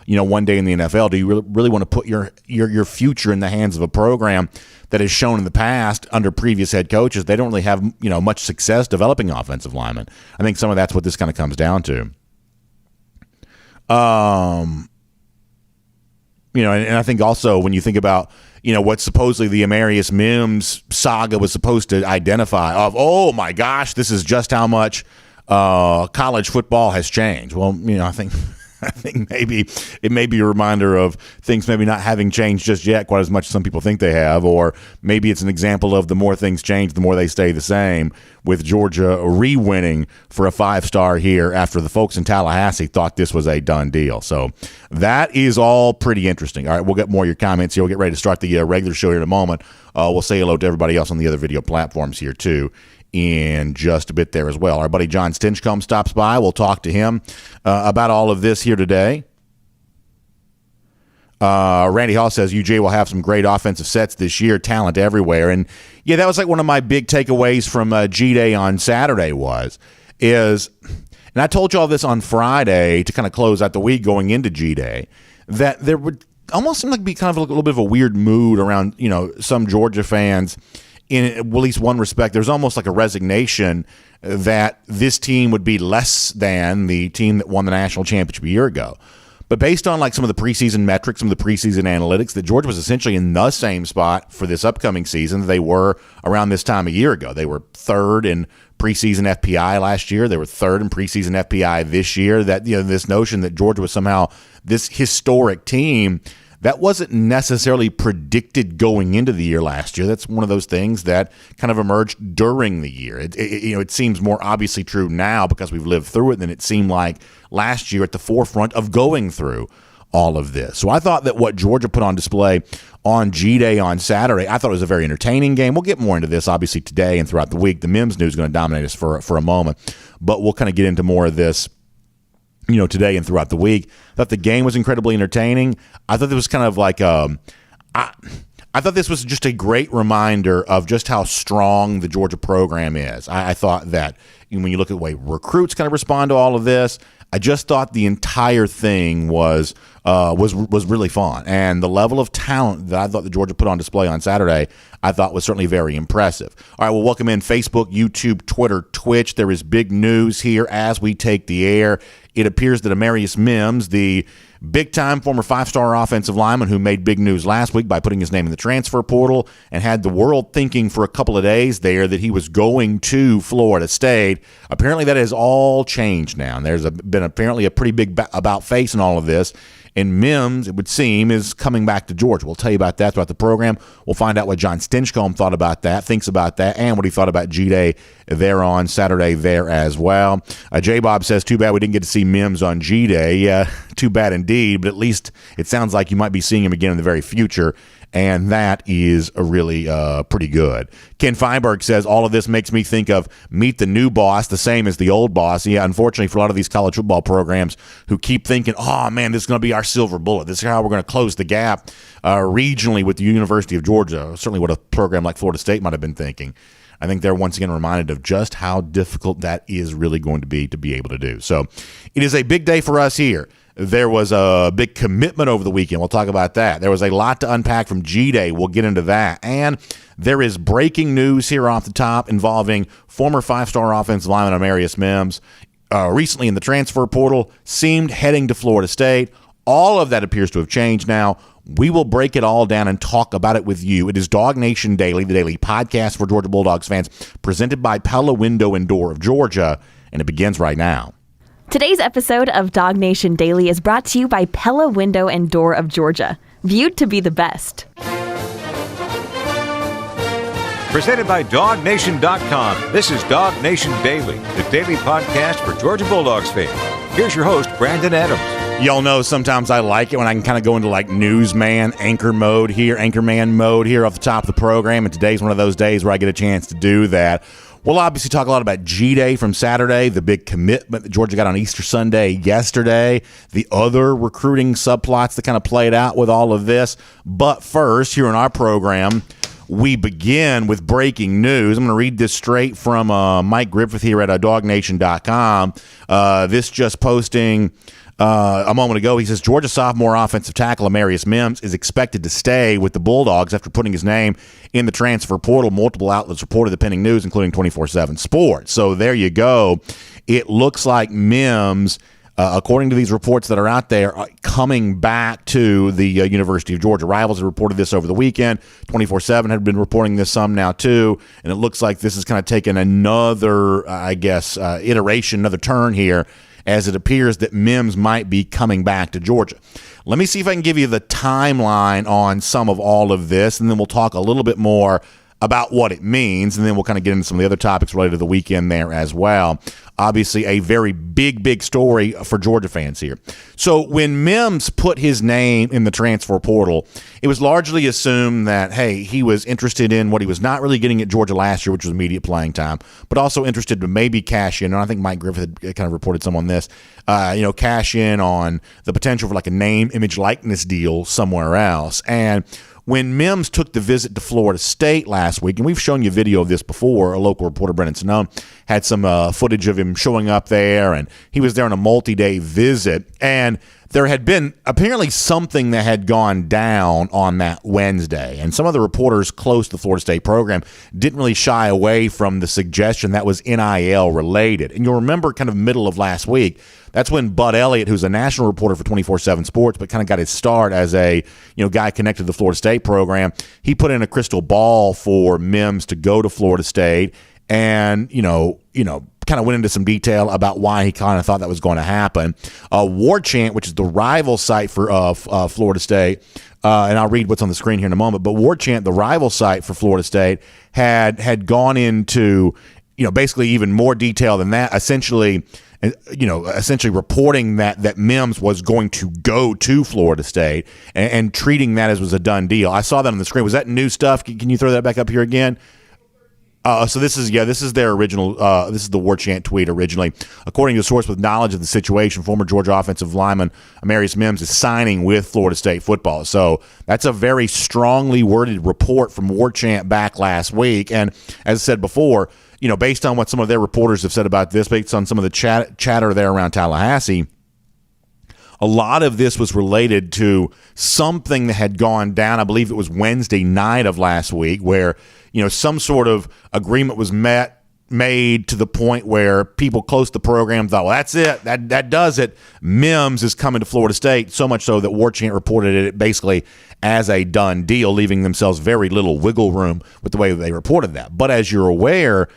one day in the NFL? Do you really want to put your future in the hands of a program that has shown in the past under previous head coaches they don't really have much success developing offensive linemen? I think some of that's what this kind of comes down to. And I think also when you think about what supposedly the Amarius Mims saga was supposed to identify of, oh my gosh, this is just how much college football has changed. Well, I think maybe it may be a reminder of things maybe not having changed just yet quite as much as some people think they have, or maybe it's an example of the more things change, the more they stay the same, with Georgia re-winning for a 5-star here after the folks in Tallahassee thought this was a done deal. So that is all pretty interesting. All right, we'll get more of your comments here. We'll get ready to start the regular show here in a moment. We'll say hello to everybody else on the other video platforms here too in just a bit there as well. Our buddy John Stinchcomb stops by. We'll talk to him about all of this here today. Randy Hall says UJ will have some great offensive sets this year, talent everywhere. And yeah, that was like one of my big takeaways from G-Day on Saturday and I told you all this on Friday to kind of close out the week going into G-Day, that there would almost seem like be kind of a little bit of a weird mood around, some Georgia fans. In at least one respect, there's almost like a resignation that this team would be less than the team that won the national championship a year ago. But based on like some of the preseason metrics, some of the preseason analytics, that Georgia was essentially in the same spot for this upcoming season that they were around this time a year ago. They were third in preseason FPI last year. They were third in preseason FPI this year. That this notion that Georgia was somehow this historic team, that wasn't necessarily predicted going into the year last year. That's one of those things that kind of emerged during the year. It seems more obviously true now because we've lived through it than it seemed like last year at the forefront of going through all of this. So I thought that what Georgia put on display on G-Day on Saturday, I thought it was a very entertaining game. We'll get more into this obviously today and throughout the week. The Mims news is going to dominate us for a moment, but we'll kind of get into more of this today and throughout the week. I thought the game was incredibly entertaining. I thought it was kind of like I thought this was just a great reminder of just how strong the Georgia program is. I thought that when you look at the way recruits kind of respond to all of this, I just thought the entire thing was really fun. And the level of talent that I thought the Georgia put on display on Saturday, I thought was certainly very impressive. All right, well, welcome in Facebook, YouTube, Twitter, Twitch. There is big news here as we take the air. It appears that Amarius Mims, the big-time former 5-star offensive lineman who made big news last week by putting his name in the transfer portal and had the world thinking for a couple of days there that he was going to Florida State, apparently that has all changed now. And there's been apparently a pretty big about-face in all of this. And Mims, it would seem, is coming back to Georgia. We'll tell you about that throughout the program. We'll find out what John Stinchcomb thought about that, thinks about that, and what he thought about G-Day there on Saturday there as well. J-Bob says, too bad we didn't get to see Mims on G-Day. Yeah, too bad indeed, but at least it sounds like you might be seeing him again in the very future, and that is really pretty good. Ken Feinberg says, all of this makes me think of Meet the New Boss, the same as the old boss. Yeah, unfortunately for a lot of these college football programs who keep thinking, oh, man, this is going to be our silver bullet. This is how we're going to close the gap regionally with the University of Georgia, certainly what a program like Florida State might have been thinking. I think they're once again reminded of just how difficult that is really going to be able to do. So it is a big day for us here. There was a big commitment over the weekend. We'll talk about that. There was a lot to unpack from G-Day. We'll get into that. And there is breaking news here off the top involving former 5-star offensive lineman Amarius Mims. Recently in the transfer portal, seemed heading to Florida State. All of that appears to have changed now. We will break it all down and talk about it with you. It is DawgNation Daily, the daily podcast for Georgia Bulldogs fans, presented by Pella Window and Door of Georgia, and it begins right now. Today's episode of DawgNation Daily is brought to you by Pella Window and Door of Georgia, viewed to be the best. Presented by DawgNation.com. This is DawgNation Daily, the daily podcast for Georgia Bulldogs fans. Here's your host, Brandon Adams. Y'all know sometimes I like it when I can kind of go into like newsman, anchorman mode here off the top of the program, and today's one of those days where I get a chance to do that. We'll obviously talk a lot about G-Day from Saturday, the big commitment that Georgia got on Easter Sunday yesterday, the other recruiting subplots that kind of played out with all of this. But first, here in our program, we begin with breaking news. I'm going to read this straight from Mike Griffith here at DawgNation.com. This just posting a moment ago. He says Georgia sophomore offensive tackle Amarius Mims is expected to stay with the Bulldogs after putting his name in the transfer portal. Multiple outlets reported the pending news, including 24/7 Sports. So there you go. It looks like Mims, according to these reports that are out there, coming back to the University of Georgia. Rivals have reported this over the weekend. 24/7 had been reporting this some now too, and it looks like this is kind of taking another, iteration, another turn here, as it appears that Mims might be coming back to Georgia. Let me see if I can give you the timeline on some of all of this, and then we'll talk a little bit more about what it means, and then we'll kind of get into some of the other topics related to the weekend there as well. Obviously, a very big story for Georgia fans here. So when Mims put his name in the transfer portal, it was largely assumed that, hey, he was interested in what he was not really getting at Georgia last year, which was immediate playing time, but also interested to maybe cash in. And I think Mike Griffith had kind of reported some on this, cash in on the potential for like a name, image, likeness deal somewhere else. And when Mims took the visit to Florida State last week, and we've shown you video of this before, a local reporter, Brennan Sinone, had some footage of him showing up there, and he was there on a multi-day visit, and there had been apparently something that had gone down on that Wednesday, and some of the reporters close to the Florida State program didn't really shy away from the suggestion that was NIL related. And you'll remember kind of middle of last week, that's when Bud Elliott, who's a national reporter for 24/7 Sports, but kind of got his start as a guy connected to the Florida State program, he put in a crystal ball for Mims to go to Florida State, and kind of went into some detail about why he kind of thought that was going to happen. War Chant, which is the rival site for Florida State, and I'll read what's on the screen here in a moment, but War Chant, the rival site for Florida State, had gone into basically even more detail than that, essentially reporting that Mims was going to go to Florida State and treating that as was a done deal. I saw that on the screen. Was that new stuff? Can you throw that back up here again? So this is their original. This is the War Chant tweet originally. According to a source with knowledge of the situation, former Georgia offensive lineman Amarius Mims is signing with Florida State football. So that's a very strongly worded report from War Chant back last week. And as I said before, based on what some of their reporters have said about this, based on some of the chatter there around Tallahassee, a lot of this was related to something that had gone down. I believe it was Wednesday night of last week, where some sort of agreement was made to the point where people close to the program thought, well, that's it. That does it. Mims is coming to Florida State, so much so that War Chant reported it basically as a done deal, leaving themselves very little wiggle room with the way they reported that. But as you're aware,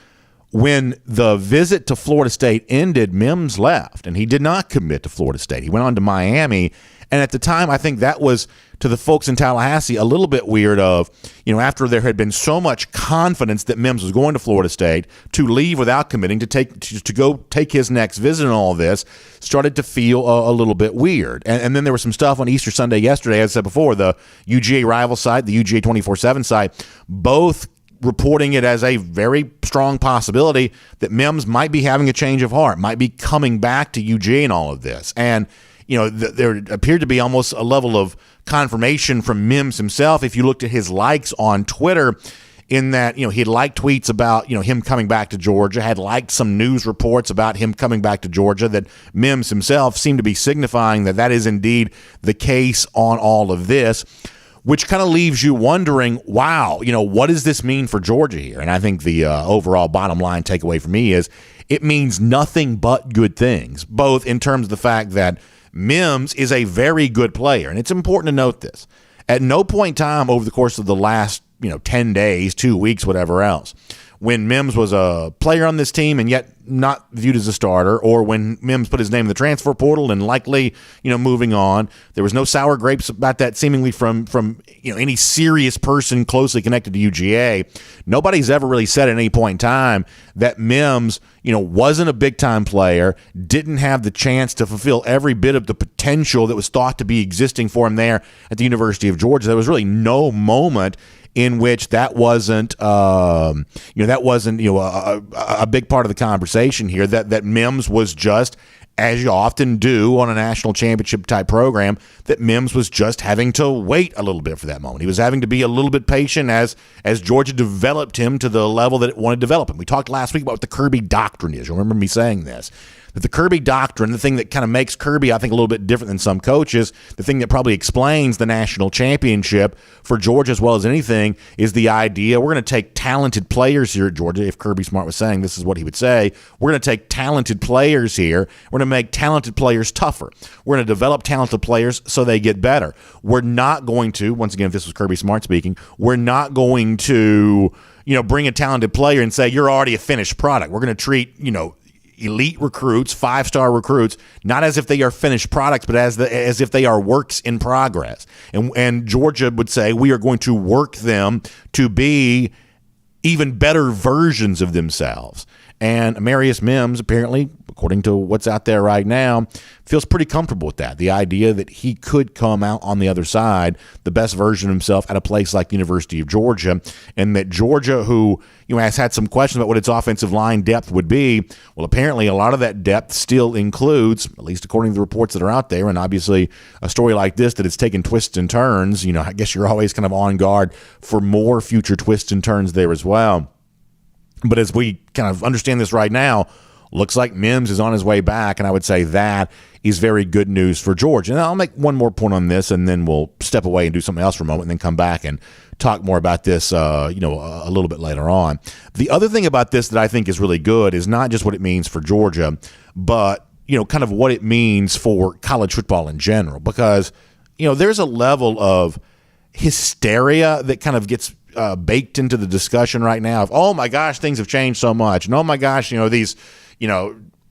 when the visit to Florida State ended, Mims left, and he did not commit to Florida State. He went on to Miami, and at the time, I think that was, to the folks in Tallahassee, a little bit weird of, after there had been so much confidence that Mims was going to Florida State, to leave without committing, to go take his next visit and all this, started to feel a little bit weird. And then there was some stuff on Easter Sunday yesterday, as I said before, the UGA rival site, the UGA 24/7 site, both reporting it as a very strong possibility that Mims might be having a change of heart, might be coming back to UGA and all of this. And, there appeared to be almost a level of confirmation from Mims himself if you looked at his likes on Twitter, in that, he'd liked tweets about, him coming back to Georgia, had liked some news reports about him coming back to Georgia, that Mims himself seemed to be signifying that is indeed the case on all of this, which kind of leaves you wondering, wow, what does this mean for Georgia here? And I think the overall bottom line takeaway for me is it means nothing but good things, both in terms of the fact that Mims is a very good player. And it's important to note this. At no point in time over the course of the last 10 days, 2 weeks, whatever else, when Mims was a player on this team and yet not viewed as a starter, or when Mims put his name in the transfer portal and likely, moving on, there was no sour grapes about that seemingly from any serious person closely connected to UGA. Nobody's ever really said at any point in time that Mims, wasn't a big-time player, didn't have the chance to fulfill every bit of the potential that was thought to be existing for him there at the University of Georgia. There was really no moment in which that wasn't a big part of the conversation here, that Mims was just, as you often do on a national championship type program, that Mims was just having to wait a little bit for that moment. He was having to be a little bit patient as Georgia developed him to the level that it wanted to develop him. We talked last week about what the Kirby doctrine is. You remember me saying this. But the Kirby doctrine, the thing that kind of makes Kirby, I think, a little bit different than some coaches, the thing that probably explains the national championship for Georgia as well as anything, is the idea we're going to take talented players here at Georgia. If Kirby Smart was saying this is what he would say, we're going to take talented players here. We're going to make talented players tougher. We're going to develop talented players so they get better. We're not going to, once again, if this was Kirby Smart speaking, we're not going to, bring a talented player and say, you're already a finished product. We're going to treat, elite recruits, 5-star recruits, not as if they are finished products, but as if they are works in progress. And Georgia would say, we are going to work them to be even better versions of themselves. And Amarius Mims, apparently, according to what's out there right now, feels pretty comfortable with that. The idea that he could come out on the other side, the best version of himself at a place like the University of Georgia, and that Georgia, who has had some questions about what its offensive line depth would be, well, apparently a lot of that depth still includes, at least according to the reports that are out there, and obviously a story like this that it's taken twists and turns, I guess you're always kind of on guard for more future twists and turns there as well. But as we kind of understand this right now, looks like Mims is on his way back, and I would say that is very good news for Georgia. And I'll make one more point on this, and then we'll step away and do something else for a moment, and then come back and talk more about this, a little bit later on. The other thing about this that I think is really good is not just what it means for Georgia, but kind of what it means for college football in general, because there's a level of hysteria that kind of gets baked into the discussion right now of, oh my gosh, things have changed so much, and oh my gosh, these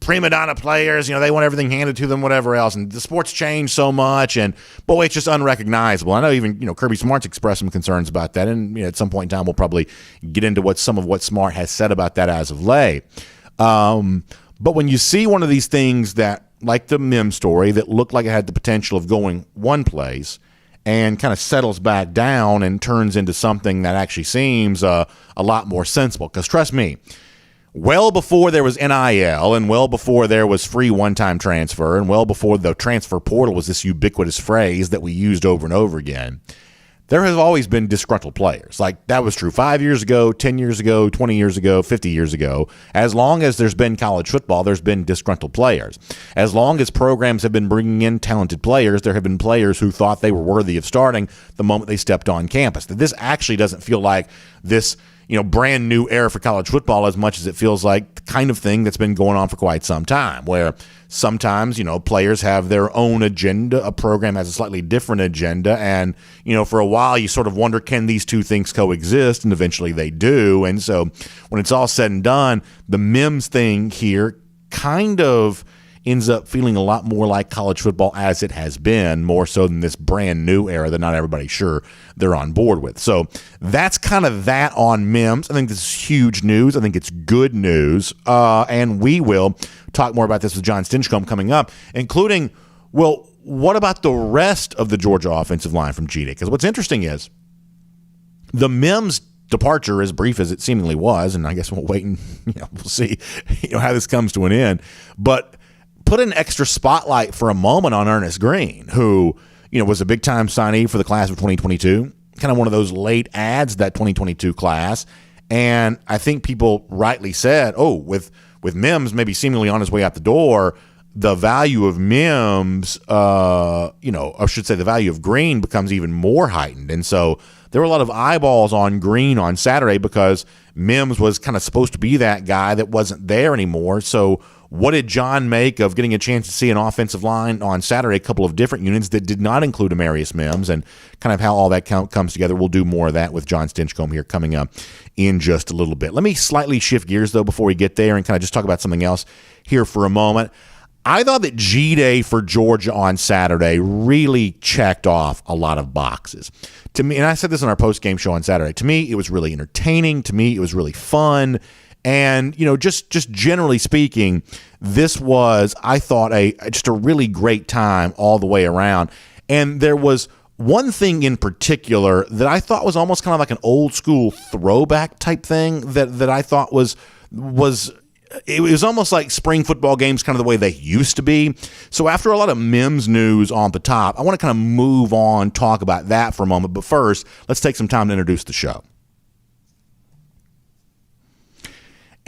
prima donna players, they want everything handed to them, whatever else, and the sport's changed so much, and boy, it's just unrecognizable. I know even Kirby Smart's expressed some concerns about that, and at some point in time we'll probably get into some of what Smart has said about that as of late. But when you see one of these things that, like the Mims story, that looked like it had the potential of going one place and kind of settles back down and turns into something that actually seems a lot more sensible. Because trust me, well before there was NIL, and well before there was free one-time transfer, and well before the transfer portal was this ubiquitous phrase that we used over and over again, there have always been disgruntled players. Like, that was true 5 years ago, 10 years ago, 20 years ago, 50 years ago. As long as there's been college football, there's been disgruntled players. As long as programs have been bringing in talented players, there have been players who thought they were worthy of starting the moment they stepped on campus. This actually doesn't feel like this brand new era for college football as much as it feels like the kind of thing that's been going on for quite some time, where sometimes, players have their own agenda, a program has a slightly different agenda, and, for a while you sort of wonder, can these two things coexist? And eventually they do. And so when it's all said and done, the Mims thing here kind of ends up feeling a lot more like college football as it has been, more so than this brand new era that not everybody's sure they're on board with. So that's kind of that on Mims. I think this is huge news. I think it's good news. And we will talk more about this with John Stinchcomb coming up, including, well, what about the rest of the Georgia offensive line from G-Day? Because what's interesting is the Mims departure, as brief as it seemingly was, and I guess we'll wait and we'll see how this comes to an end, but put an extra spotlight for a moment on Ernest Greene, who, was a big-time signee for the class of 2022, kind of one of those late adds, that 2022 class. And I think people rightly said, with Mims maybe seemingly on his way out the door, the value of Mims, I should say the value of Greene becomes even more heightened. And so there were a lot of eyeballs on Greene on Saturday because Mims was kind of supposed to be that guy that wasn't there anymore. So what did John make of getting a chance to see an offensive line on Saturday, a couple of different units that did not include Amarius Mims, and kind of how all that comes together? We'll do more of that with John Stinchcomb here coming up in just a little bit. Let me slightly shift gears, though, before we get there and kind of just talk about something else here for a moment. I thought that G-Day for Georgia on Saturday really checked off a lot of boxes. To me, and I said this on our post-game show on Saturday, to me, it was really entertaining. To me, it was really fun. And, just generally speaking, this was, I thought, just a really great time all the way around. And there was one thing in particular that I thought was almost kind of like an old school throwback type thing that I thought was it was almost like spring football games, kind of the way they used to be. So after a lot of Mims news on the top, I want to kind of move on, talk about that for a moment. But first, let's take some time to introduce the show.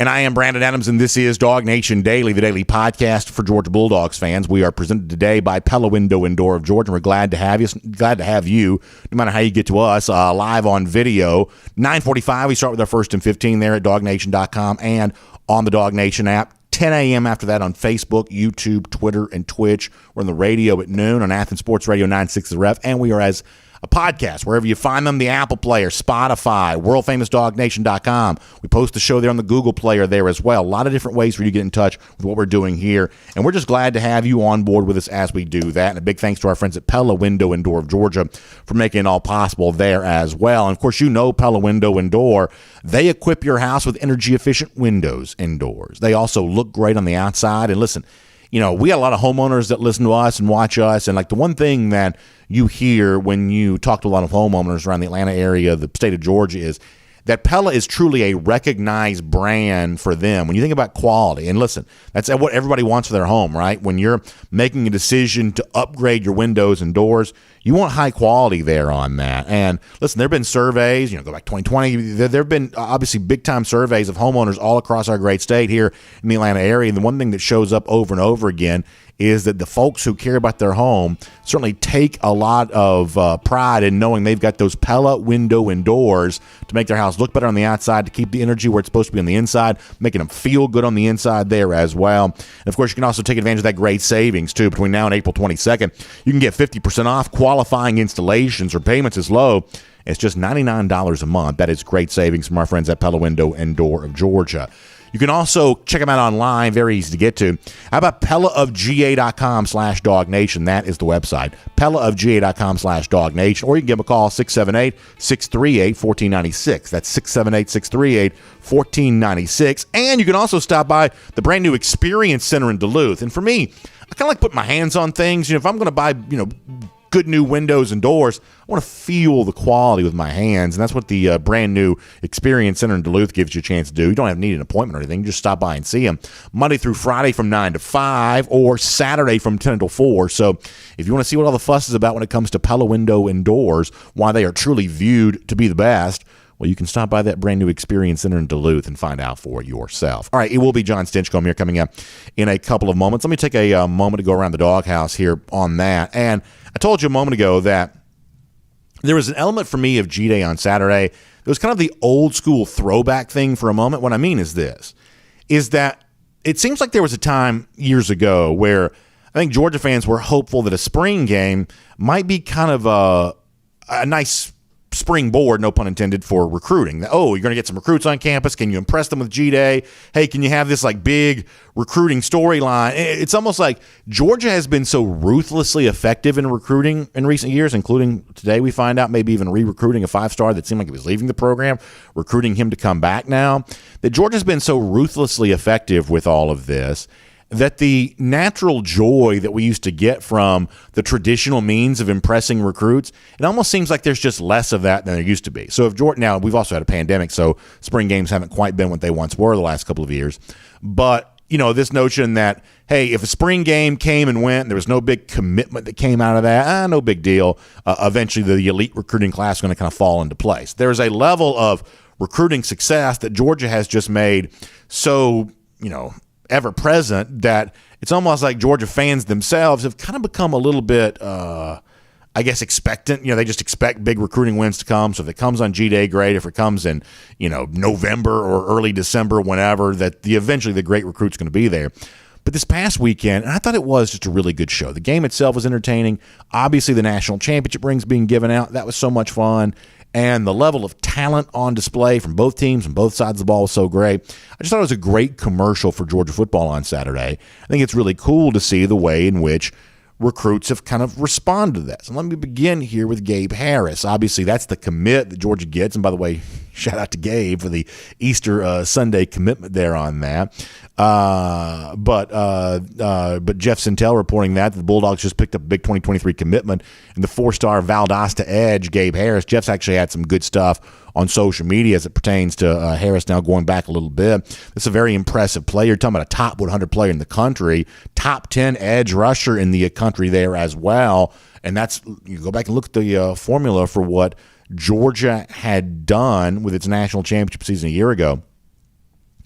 And I am Brandon Adams, and this is DawgNation Daily, the daily podcast for Georgia Bulldogs fans. We are presented today by Pella Window and Door of Georgia, and we're glad to have you, no matter how you get to us, live on video. 9:45, we start with our first and 15 there at DawgNation.com and on the DawgNation app. 10 a.m. after that on Facebook, YouTube, Twitter, and Twitch. We're on the radio at noon on Athens Sports Radio 96 The Ref, and we are as a podcast, wherever you find them, the Apple Player, Spotify, worldfamousDawgNation.com. We post the show there on the Google Player there as well. A lot of different ways for you to get in touch with what we're doing here, and we're just glad to have you on board with us as we do that. And a big thanks to our friends at Pella Window and Door of Georgia for making it all possible there as well. And, of course, you know Pella Window and Door. They equip your house with energy-efficient windows and doors. They also look great on the outside. And listen, you know, we got a lot of homeowners that listen to us and watch us, and like the one thing that you hear when you talk to a lot of homeowners around the Atlanta area, the state of Georgia, is that Pella is truly a recognized brand for them. When you think about quality, and listen, that's what everybody wants for their home, right? When you're making a decision to upgrade your windows and doors, you want high quality there on that. And listen, there have been surveys, go back 2020, there have been obviously big-time surveys of homeowners all across our great state here in the Atlanta area. And the one thing that shows up over and over again is that the folks who care about their home certainly take a lot of pride in knowing they've got those Pella window and doors to make their house look better on the outside, to keep the energy where it's supposed to be on the inside, making them feel good on the inside there as well. And of course, you can also take advantage of that great savings too. Between now and April 22nd, you can get 50% off qualifying installations or payments as low as just $99 a month. That is great savings from our friends at Pella Window and Door of Georgia. You can also check them out online, very easy to get to. How about PellaofGA.com/DawgNation? That is the website, PellaofGA.com/DawgNation. Or you can give them a call, 678-638-1496. That's 678-638-1496. And you can also stop by the brand new Experience Center in Duluth. And for me, I kind of like putting my hands on things. If I'm going to buy, good new windows and doors, I want to feel the quality with my hands, and that's what the brand new Experience Center in Duluth gives you a chance to do. You don't have to need an appointment or anything. You just stop by and see them Monday through Friday from 9 to 5 or Saturday from 10 until 4. So if you want to see what all the fuss is about when it comes to Pella Window and Doors, why they are truly viewed to be the best, well, you can stop by that brand new Experience Center in Duluth and find out for yourself. All right, it will be John Stinchcomb here coming up in a couple of moments. Let me take a moment to go around the doghouse here on that. And I told you a moment ago that there was an element for me of G-Day on Saturday. It was kind of the old school throwback thing for a moment. What I mean is this, is that it seems like there was a time years ago where I think Georgia fans were hopeful that a spring game might be kind of a nice springboard, no pun intended, for recruiting. Oh, you're going to get some recruits on campus. Can you impress them with G-Day? Hey, can you have this like big recruiting storyline? It's almost like Georgia has been so ruthlessly effective in recruiting in recent years, including today we find out maybe even re-recruiting a five-star that seemed like he was leaving the program, recruiting him to come back now, that Georgia's been so ruthlessly effective with all of this that the natural joy that we used to get from the traditional means of impressing recruits, it almost seems like there's just less of that than there used to be. So if Georgia, now we've also had a pandemic, so spring games haven't quite been what they once were the last couple of years. But, this notion that, hey, if a spring game came and went, there was no big commitment that came out of that, no big deal. Eventually the elite recruiting class is going to kind of fall into place. There's a level of recruiting success that Georgia has just made so, ever present that it's almost like Georgia fans themselves have kind of become a little bit, expectant. They just expect big recruiting wins to come. So if it comes on G-Day, great. If it comes in, November or early December, whenever, that eventually the great recruit's going to be there. But this past weekend, and I thought it was just a really good show. The game itself was entertaining. Obviously, the national championship rings being given out, that was so much fun. And the level of talent on display from both teams and both sides of the ball was so great. I just thought it was a great commercial for Georgia football on Saturday. I think it's really cool to see the way in which recruits have kind of responded to this. And let me begin here with Gabe Harris. Obviously, that's the commit that Georgia gets. And by the way, shout out to Gabe for the Easter Sunday commitment there on that. But Jeff Sintel reporting that the Bulldogs just picked up a big 2023 commitment, and the four-star Valdosta edge, Gabe Harris. Jeff's actually had some good stuff on social media as it pertains to Harris now going back a little bit. This is a very impressive player. You're talking about a top 100 player in the country, top 10 edge rusher in the country there as well. And that's, you go back and look at the formula for what Georgia had done with its national championship season a year ago.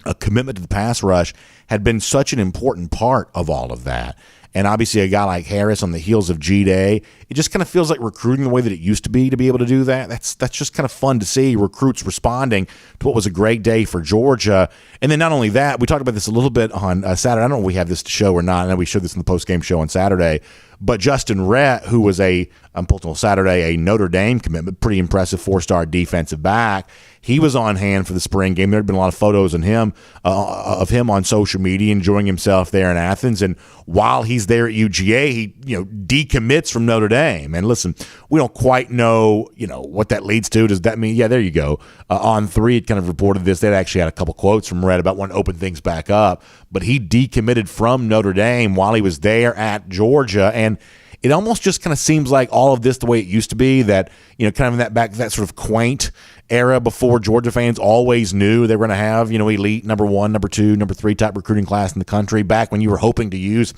a commitment to the pass rush had been such an important part of all of that. And obviously a guy like Harris on the heels of G-Day, it just kind of feels like recruiting the way that it used to be able to do that. That's just kind of fun to see recruits responding to what was a great day for Georgia. And then not only that, we talked about this a little bit on Saturday. I don't know if we have this to show or not. I know we showed this in the post-game show on Saturday. But Justin Rhett, who was on Saturday, a Notre Dame commitment, pretty impressive 4-star defensive back, he was on hand for the spring game. There had been a lot of photos of him on social media enjoying himself there in Athens. And while he's there at UGA, he decommits from Notre Dame. And listen, we don't quite know what that leads to. Does that mean? Yeah, there you go. On 3, it kind of reported this. They'd actually had a couple quotes from Rhett about wanting to open things back up. But he decommitted from Notre Dame while he was there at Georgia. And it almost just kind of seems like all of this the way it used to be, that kind of in that sort of quaint era before Georgia fans always knew they were going to have elite number 1, number 2, number 3 type recruiting class in the country, back when you were hoping to use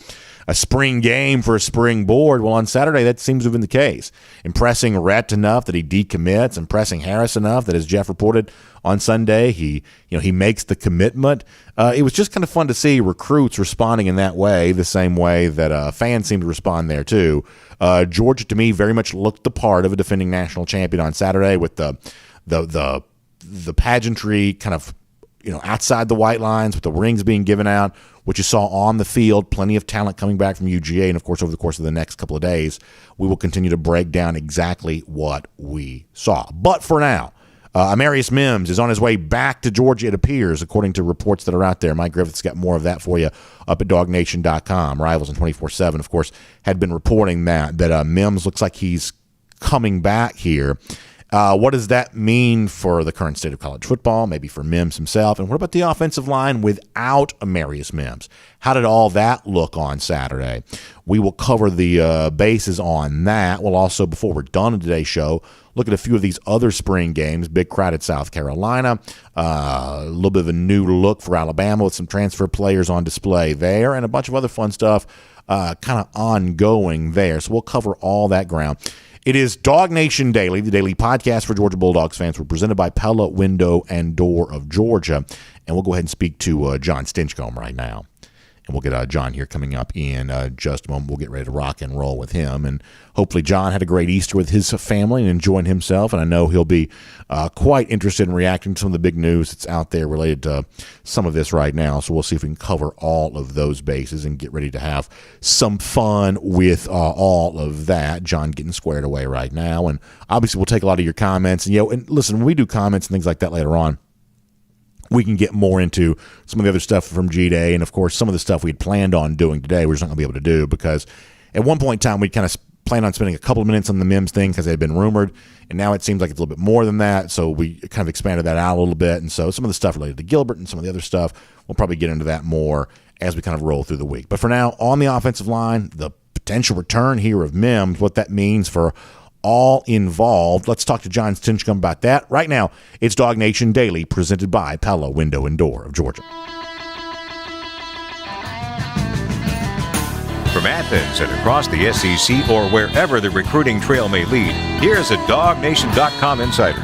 a spring game for a spring board. Well, on Saturday, that seems to have been the case. Impressing Rhett enough that he decommits, impressing Harris enough that, as Jeff reported on Sunday, he makes the commitment. It was just kind of fun to see recruits responding in that way, the same way that fans seem to respond there too. Georgia, to me, very much looked the part of a defending national champion on Saturday, with the pageantry kind of outside the white lines, with the rings being given out, what you saw on the field, plenty of talent coming back from UGA. And, of course, over the course of the next couple of days, we will continue to break down exactly what we saw. But for now, Amarius Mims is on his way back to Georgia, it appears, according to reports that are out there. Mike Griffith's got more of that for you up at DawgNation.com. Rivals and 24/7, of course, had been reporting that Mims looks like he's coming back here. What does that mean for the current state of college football, maybe for Mims himself? And what about the offensive line without Amarius Mims? How did all that look on Saturday? We will cover the bases on that. We'll also, before we're done in today's show, look at a few of these other spring games. Big crowd at South Carolina. A little bit of a new look for Alabama with some transfer players on display there, and a bunch of other fun stuff kind of ongoing there. So we'll cover all that ground. It is DawgNation Daily, the daily podcast for Georgia Bulldogs fans. We're presented by Pella Window and Door of Georgia. And we'll go ahead and speak to John Stinchcomb right now. And we'll get John here coming up in just a moment. We'll get ready to rock and roll with him. And hopefully John had a great Easter with his family and enjoying himself. And I know he'll be quite interested in reacting to some of the big news that's out there related to some of this right now. So we'll see if we can cover all of those bases and get ready to have some fun with all of that. John getting squared away right now. And obviously we'll take a lot of your comments. And, and listen, when we do comments and things like that later on, we can get more into some of the other stuff from G-Day, and, of course, some of the stuff we had planned on doing today we're just not going to be able to do, because at one point in time we kind of planned on spending a couple of minutes on the Mims thing because it had been rumored, and now it seems like it's a little bit more than that, so we kind of expanded that out a little bit. And so some of the stuff related to Gilbert and some of the other stuff, we'll probably get into that more as we kind of roll through the week. But for now, on the offensive line, the potential return here of Mims, what that means for all involved. Let's talk to John Stinchcomb about that. Right now, it's DawgNation Daily, presented by Pella Window and Door of Georgia. From Athens and across the SEC or wherever the recruiting trail may lead, here's a DawgNation.com insider.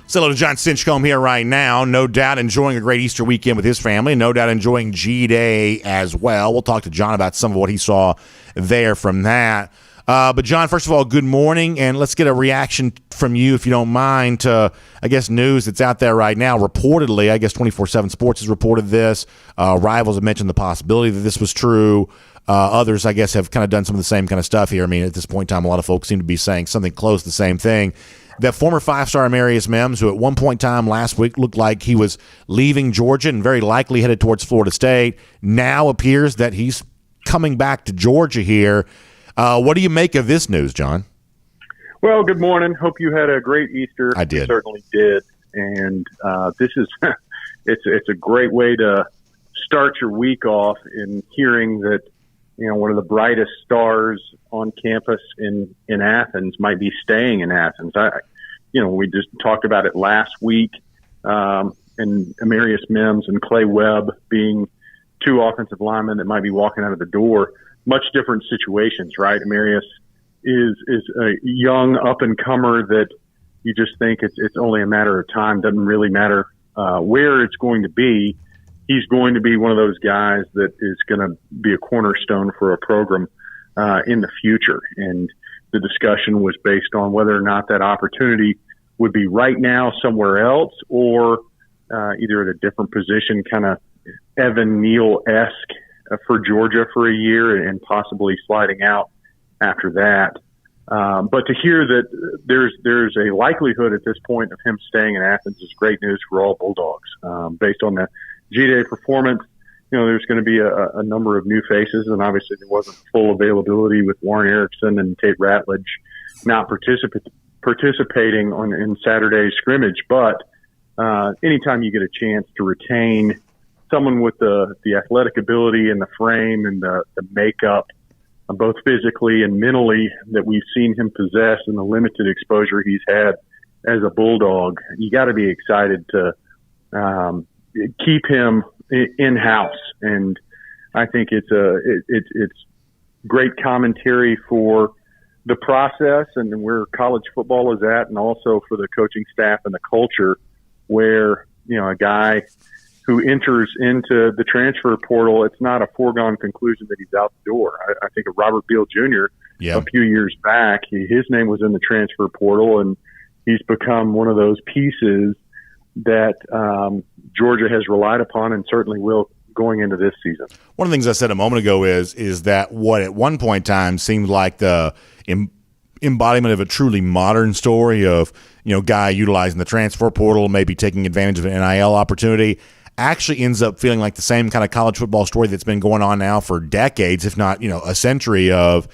So hello to John Stinchcomb here right now. No doubt enjoying a great Easter weekend with his family. No doubt enjoying G-Day as well. We'll talk to John about some of what he saw there from that. But, John, first of all, good morning, and let's get a reaction from you, if you don't mind, to, I guess, news that's out there right now. Reportedly, I guess 24/7 Sports has reported this. Rivals have mentioned the possibility that this was true. Others, I guess, have kind of done some of the same kind of stuff here. I mean, at this point in time, a lot of folks seem to be saying something close to the same thing. That former 5-star Amarius Mims, who at one point in time last week looked like he was leaving Georgia and very likely headed towards Florida State, now appears that he's coming back to Georgia here. What do you make of this news, John? Well, good morning. Hope you had a great Easter. I did. I certainly did. And this is it's a great way to start your week off in hearing that, one of the brightest stars on campus in Athens might be staying in Athens. We just talked about it last week, and Amarius Mims and Clay Webb being two offensive linemen that might be walking out of the door. Much different situations, right? Amarius is a young up-and-comer that you just think it's only a matter of time. Doesn't really matter where it's going to be. he's going to be one of those guys that is going to be a cornerstone for a program in the future. And the discussion was based on whether or not that opportunity would be right now somewhere else, or either at a different position, kind of Evan Neal-esque for Georgia for a year and possibly sliding out after that. But to hear that there's a likelihood at this point of him staying in Athens is great news for all Bulldogs. Based on the G-Day performance, there's going to be a number of new faces, and obviously there wasn't full availability with Warren Erickson and Tate Ratledge not participating in Saturday's scrimmage. But anytime you get a chance to retain someone with the athletic ability and the frame and the makeup, both physically and mentally, that we've seen him possess in the limited exposure he's had as a Bulldog, you got to be excited to keep him in-house. And I think it's great commentary for the process and where college football is at, and also for the coaching staff and the culture, where a guy who enters into the transfer portal, it's not a foregone conclusion that he's out the door. I think of Robert Beal Jr. A few years back. His name was in the transfer portal, and he's become one of those pieces that Georgia has relied upon and certainly will going into this season. One of the things I said a moment ago is that what at one point in time seemed like the embodiment of a truly modern story of, guy utilizing the transfer portal, maybe taking advantage of an NIL opportunity, actually ends up feeling like the same kind of college football story that's been going on now for decades, if not, a century of,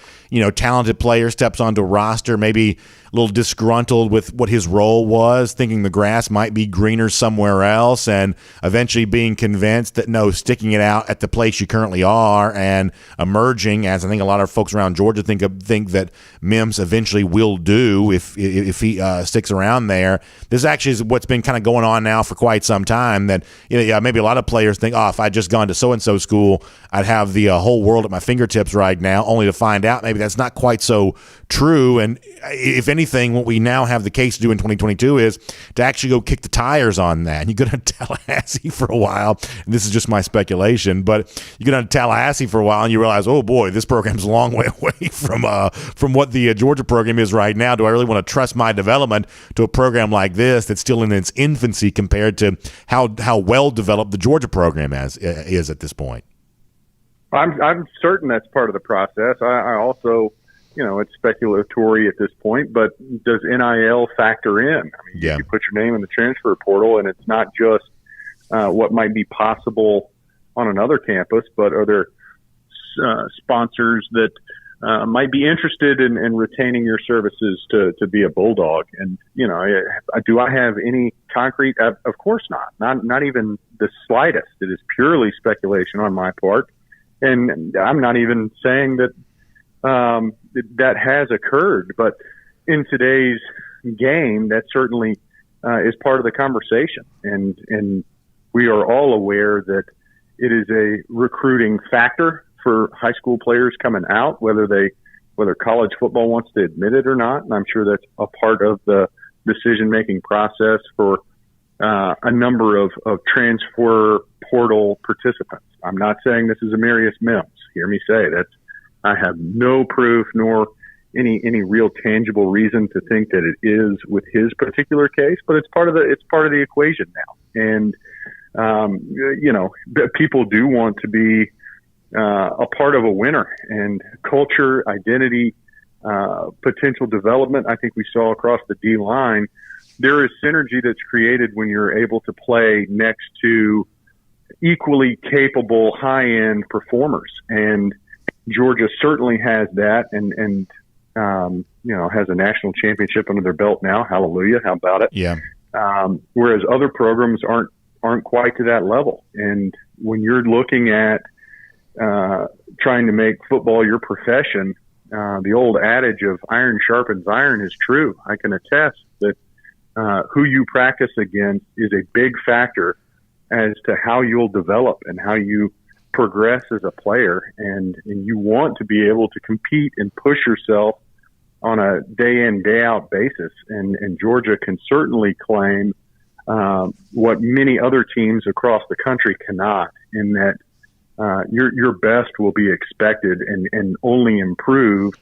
talented player steps onto a roster, maybe a little disgruntled with what his role was, thinking the grass might be greener somewhere else, and eventually being convinced that no, sticking it out at the place you currently are and emerging, as I think a lot of folks around Georgia think that Mims eventually will do if he sticks around there. This actually is what's been kind of going on now for quite some time, that maybe a lot of players think, if I just gone to so-and-so school, I'd have the whole world at my fingertips right now, only to find out maybe that's not quite so true. And if anything, what we now have the case to do in 2022 is to actually go kick the tires on that. And you go to Tallahassee for a while, and this is just my speculation, but you go down to Tallahassee for a while and you realize, oh boy, this program's a long way away from what the Georgia program is right now. Do I really want to trust my development to a program like this that's still in its infancy compared to how well developed the Georgia program is at this point? I'm certain that's part of the process. I also, it's speculatory at this point, but does NIL factor in? You put your name in the transfer portal, and it's not just what might be possible on another campus, but are there sponsors that might be interested in retaining your services to be a Bulldog? And, do I have any concrete? Of course not. Not even the slightest. It is purely speculation on my part. And I'm not even saying that that has occurred, but in today's game, that certainly is part of the conversation. And we are all aware that it is a recruiting factor for high school players coming out, whether college football wants to admit it or not. And I'm sure that's a part of the decision-making process for a number of transfer portal participants. I'm not saying this is Amarius Mims. Hear me say that I have no proof nor any real tangible reason to think that it is with his particular case, but it's part of the equation now. And people do want to be a part of a winner, and culture, identity, potential development. I think we saw across the D line, there is synergy that's created when you're able to play next to equally capable high-end performers. And Georgia certainly has that, and has a national championship under their belt now. Hallelujah. How about it? Yeah. Whereas other programs aren't quite to that level. And when you're looking at trying to make football your profession, the old adage of iron sharpens iron is true. I can attest that who you practice against is a big factor as to how you'll develop and how you progress as a player. And you want to be able to compete and push yourself on a day in, day out basis. And Georgia can certainly claim what many other teams across the country cannot, in that your best will be expected and only improve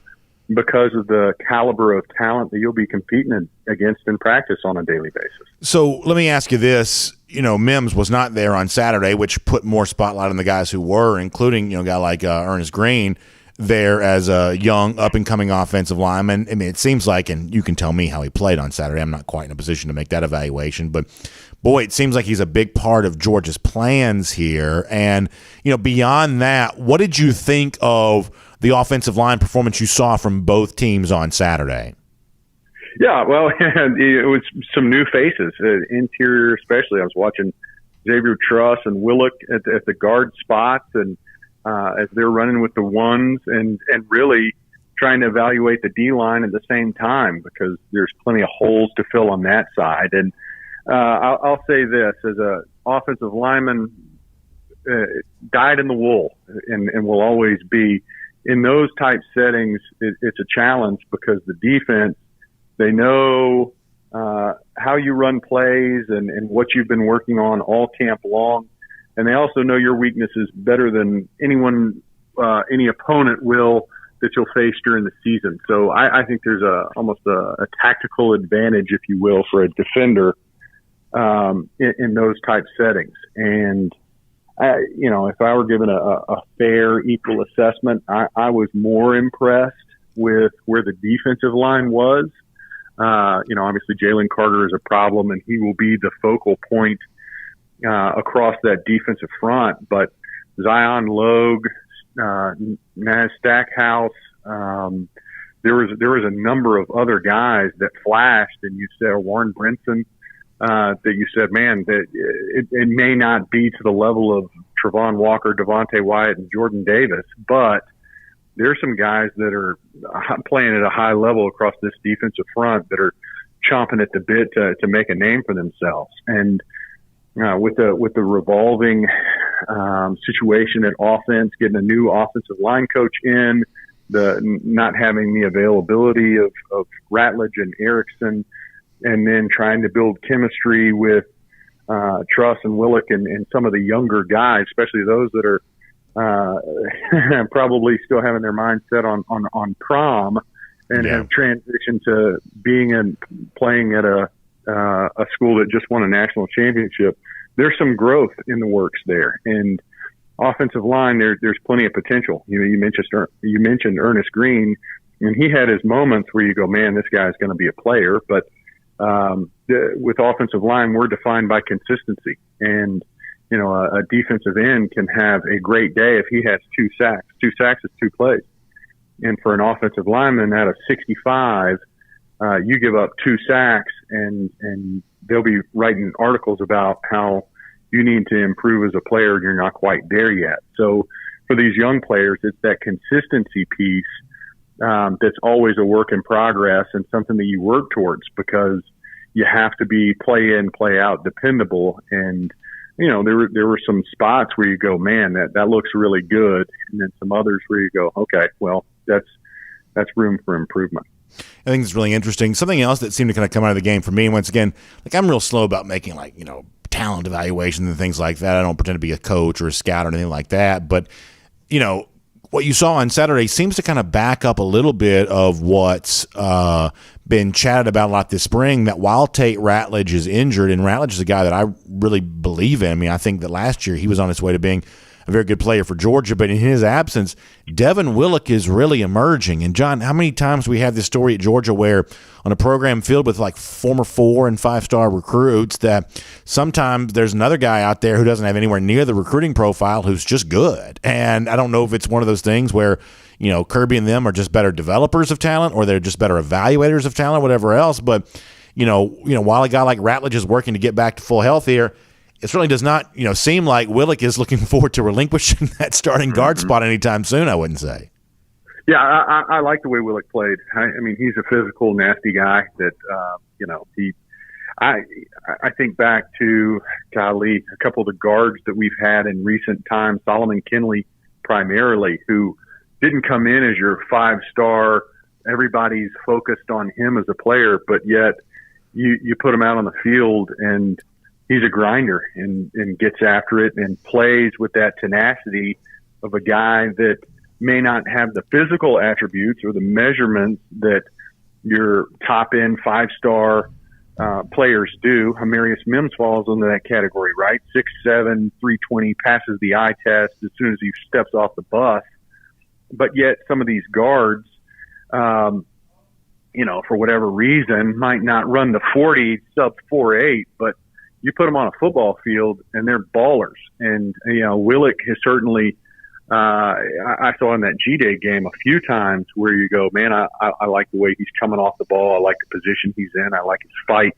because of the caliber of talent that you'll be competing against in practice on a daily basis. So let me ask you this. Mims was not there on Saturday, which put more spotlight on the guys who were, including, a guy like Ernest Greene there as a young, up-and-coming offensive lineman. I mean, it seems like, and you can tell me how he played on Saturday. I'm not quite in a position to make that evaluation, but boy, it seems like he's a big part of Georgia's plans here. And, beyond that, what did you think of the offensive line performance you saw from both teams on Saturday? Yeah, well, it was some new faces, interior especially. I was watching Xavier Truss and Willock at the guard spots, and as they're running with the ones, and really trying to evaluate the D-line at the same time, because there's plenty of holes to fill on that side. And I'll say this, as an offensive lineman, dyed in the wool, and will always be. In those type settings, it's a challenge, because the defense, they know how you run plays and what you've been working on all camp long. And they also know your weaknesses better than anyone, any opponent will, that you'll face during the season. So I think there's almost a tactical advantage, if you will, for a defender in those type settings. And if I were given a fair, equal assessment, I was more impressed with where the defensive line was. Obviously Jalen Carter is a problem, and he will be the focal point across that defensive front. But Zion Logue, Naz Stackhouse, there was a number of other guys that flashed, and you said Warren Brinson, that you said, man, that it may not be to the level of Travon Walker, Devontae Wyatt, and Jordan Davis, but there's some guys that are playing at a high level across this defensive front that are chomping at the bit to make a name for themselves. And with the revolving situation at offense, getting a new offensive line coach in, the not having the availability of Ratledge and Erickson, and then trying to build chemistry with Truss and Willock and some of the younger guys, especially those that are probably still having their mind set on prom and have transitioned to playing at a school that just won a national championship. There's some growth in the works there, and offensive line, there's plenty of potential. You mentioned Ernest Greene, and he had his moments where you go, man, this guy's going to be a player. But with offensive line, we're defined by consistency, and a defensive end can have a great day if he has 2 sacks. 2 sacks is 2 plays. And for an offensive lineman out of 65, you give up 2 sacks, and they'll be writing articles about how you need to improve as a player and you're not quite there yet. So for these young players, it's that consistency piece that's always a work in progress and something that you work towards, because you have to be play in, play out dependable. And there were some spots where you go, man, that looks really good, and then some others where you go, okay, well, that's room for improvement. I think it's really interesting. Something else that seemed to kind of come out of the game for me, once again, I'm real slow about making talent evaluations and things like that. I don't pretend to be a coach or a scout or anything like that, but what you saw on Saturday seems to kind of back up a little bit of what's been chatted about a lot this spring, that while Tate Ratledge is injured, and Ratledge is a guy that I really believe in. I mean, I think that last year he was on his way to being a very good player for Georgia, but in his absence, Devin Willock is really emerging. And John, how many times we have this story at Georgia where on a program filled with former 4- and 5-star recruits, that sometimes there's another guy out there who doesn't have anywhere near the recruiting profile who's just good. And I don't know if it's one of those things where Kirby and them are just better developers of talent, or they're just better evaluators of talent, whatever else. But while a guy like Ratledge is working to get back to full health here, it certainly does not, seem like Willock is looking forward to relinquishing that starting guard spot anytime soon, I wouldn't say. Yeah, I like the way Willock played. I mean, he's a physical, nasty guy that, I think back to, golly, a couple of the guards that we've had in recent times, Solomon Kinley primarily, who didn't come in as your 5-star, everybody's focused on him as a player, but yet you put him out on the field and he's a grinder and gets after it and plays with that tenacity of a guy that may not have the physical attributes or the measurements that your top end 5-star players do. Amarius Mims falls into that category, right? 6'7", 320, passes the eye test as soon as he steps off the bus. But yet some of these guards, for whatever reason, might not run the 40 sub 4.8, but you put them on a football field and they're ballers. And, Willick has certainly, I saw in that G-Day game a few times where you go, man, I like the way he's coming off the ball. I like the position he's in. I like his fight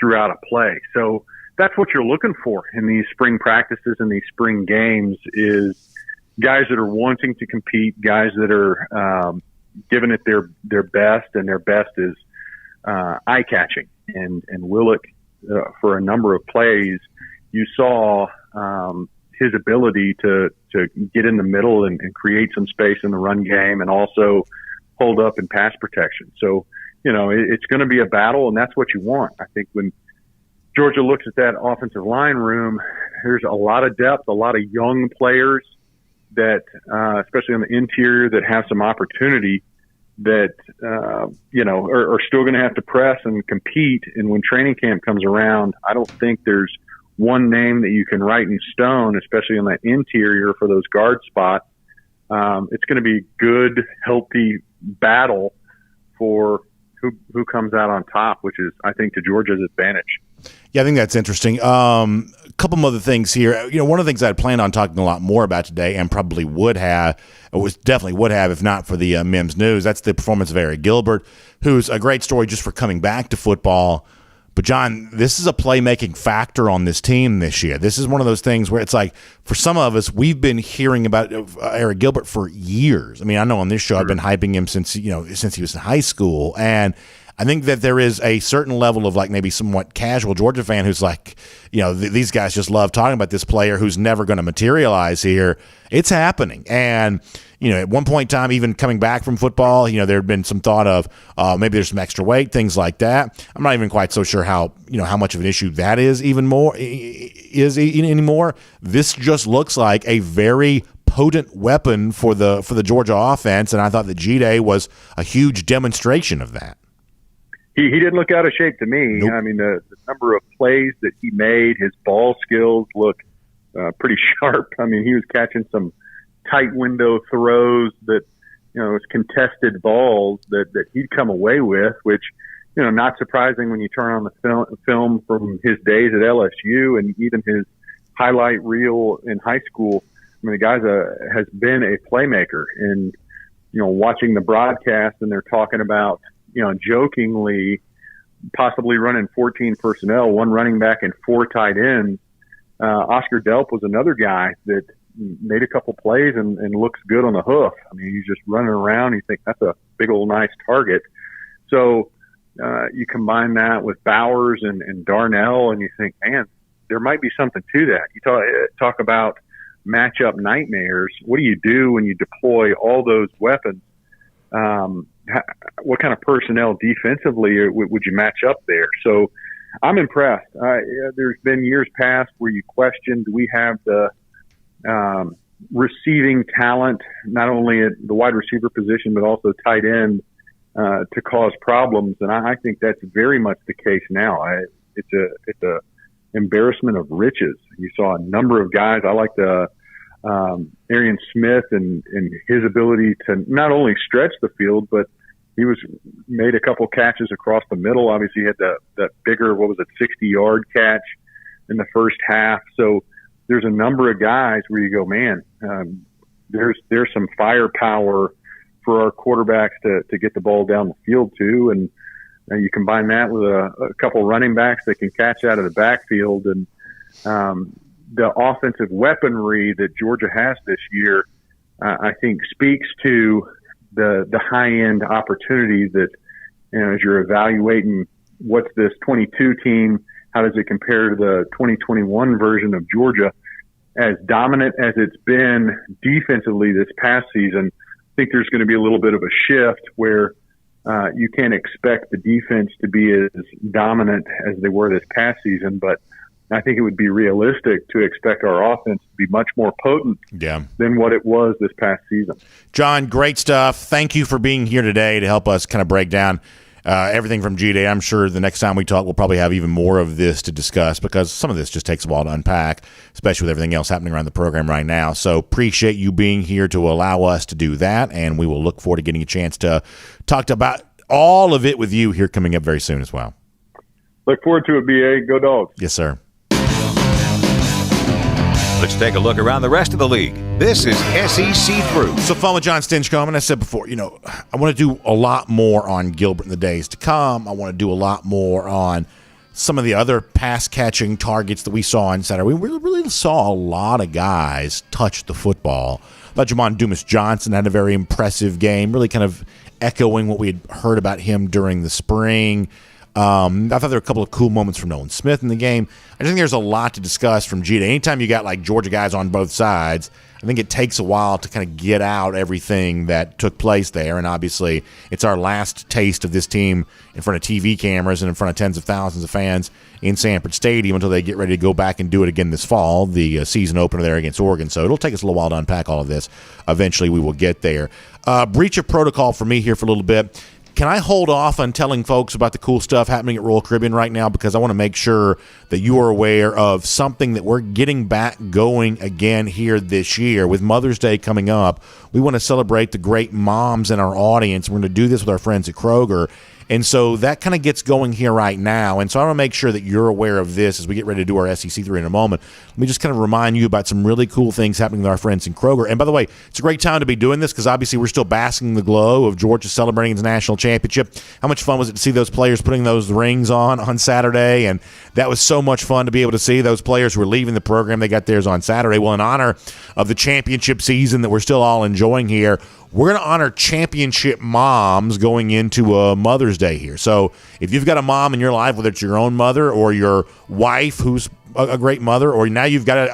throughout a play. So that's what you're looking for in these spring practices and these spring games is guys that are wanting to compete, guys that are giving it their best, and their best is eye-catching. And Willick, for a number of plays, you saw his ability to get in the middle and create some space in the run game and also hold up in pass protection. So, it's going to be a battle, and that's what you want. I think when Georgia looks at that offensive line room, there's a lot of depth, a lot of young players that, especially on the interior, that have some opportunity that, are still going to have to press and compete. And when training camp comes around, I don't think there's one name that you can write in stone, especially on that interior for those guard spots. It's going to be a good, healthy battle for who comes out on top, which is, I think, to Georgia's advantage. Yeah, I think that's interesting. A couple of other things here. One of the things I'd planned on talking a lot more about today, and probably definitely would have if not for the Mims news, that's the performance of Erick Gilbert, who's a great story just for coming back to football. But, John, this is a playmaking factor on this team this year. This is one of those things where it's like, for some of us, we've been hearing about Erick Gilbert for years. I mean, I know on this show I've been hyping him since he was in high school. And I think that there is a certain level of like maybe somewhat casual Georgia fan who's like, these guys just love talking about this player who's never going to materialize here. It's happening. And, at one point in time, even coming back from football, there had been some thought of maybe there's some extra weight, things like that. I'm not even quite so sure how much of an issue that is anymore. This just looks like a very potent weapon for the Georgia offense, and I thought that G-Day was a huge demonstration of that. He didn't look out of shape to me. Nope. I mean, the number of plays that he made, his ball skills look pretty sharp. I mean, he was catching some tight window throws that, was contested balls that he'd come away with, which, not surprising when you turn on the film from his days at LSU and even his highlight reel in high school. I mean, the guy has been a playmaker, and, watching the broadcast and they're talking about, jokingly possibly running 14 personnel, one running back and 4 tight ends. Oscar Delp was another guy that made a couple plays and looks good on the hoof. I mean, he's just running around. You think that's a big old nice target. So you combine that with Bowers and Darnell, and you think, man, there might be something to that. You talk about matchup nightmares. What do you do when you deploy all those weapons? What kind of personnel defensively would you match up there? So I'm impressed. There's been years past where you questioned, do we have the receiving talent, not only at the wide receiver position, but also tight end, to cause problems. And I think that's very much the case now. It's a embarrassment of riches. You saw a number of guys. I like the Arian Smith and his ability to not only stretch the field, but he made a couple catches across the middle. Obviously, he had that bigger, 60-yard catch in the first half. So there's a number of guys where you go, man, there's some firepower for our quarterbacks to get the ball down the field to. And you combine that with a couple running backs that can catch out of the backfield, and the offensive weaponry that Georgia has this year, I think speaks to the high-end opportunity that, as you're evaluating what's this 22 team, how does it compare to the 2021 version of Georgia? As dominant as it's been defensively this past season, I think there's going to be a little bit of a shift where you can't expect the defense to be as dominant as they were this past season, but I think it would be realistic to expect our offense to be much more potent than what it was this past season. John, great stuff. Thank you for being here today to help us kind of break down everything from G-Day. I'm sure the next time we talk, we'll probably have even more of this to discuss because some of this just takes a while to unpack, especially with everything else happening around the program right now. So appreciate you being here to allow us to do that, and we will look forward to getting a chance to talk about all of it with you here coming up very soon as well. Look forward to it, BA. Go Dogs. Yes, sir. Let's take a look around the rest of the league. This is SEC Through. So fun with John Stinchcomb, and I said before, I want to do a lot more on Gilbert in the days to come. I want to do a lot more on some of the other pass-catching targets that we saw on Saturday. We really saw a lot of guys touch the football. I thought Jamon Dumas-Johnson had a very impressive game, really kind of echoing what we had heard about him during the spring. I thought there were a couple of cool moments from Nolan Smith in the game. I just think there's a lot to discuss from G-Day. Anytime you got like Georgia guys on both sides, I think it takes a while to kind of get out everything that took place there. And obviously, it's our last taste of this team in front of TV cameras and in front of tens of thousands of fans in Sanford Stadium until they get ready to go back and do it again this fall, the season opener there against Oregon. So it'll take us a little while to unpack all of this. Eventually, we will get there. Breach of protocol for me here for a little bit. Can I hold off on telling folks about the cool stuff happening at Royal Caribbean right now because I want to make sure that you are aware of something that we're getting back going again here this year with Mother's Day coming up. We want to celebrate the great moms in our audience. We're going to do this with our friends at Kroger. And so that kind of gets going here right now. And so I want to make sure that you're aware of this as we get ready to do our SEC 3 in a moment. Let me just kind of remind you about some really cool things happening with our friends in Kroger. And by the way, it's a great time to be doing this because obviously we're still basking in the glow of Georgia celebrating its national championship. How much fun was it to see those players putting those rings on Saturday? And that was so much fun to be able to see those players who were leaving the program. They got theirs on Saturday. Well, in honor of the championship season that we're still all enjoying here, we're going to honor championship moms going into Mother's Day here. So if you've got a mom in your life, whether it's your own mother or your wife who's a great mother, or now you've got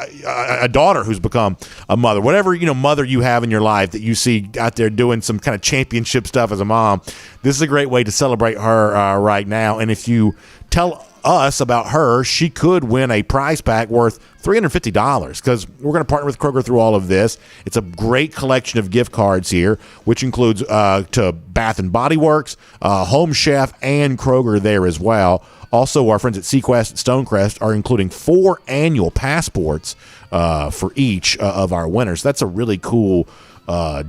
a daughter who's become a mother, whatever mother you have in your life that you see out there doing some kind of championship stuff as a mom, this is a great way to celebrate her right now. And if you tell us about her, she could win a prize pack worth $350 because we're going to partner with Kroger through all of this. It's a great collection of gift cards here, which includes to Bath and Body Works, Home Chef, and Kroger there as well. Also, our friends at Sequest and Stonecrest are including 4 annual passports for each of our winners. That's a really cool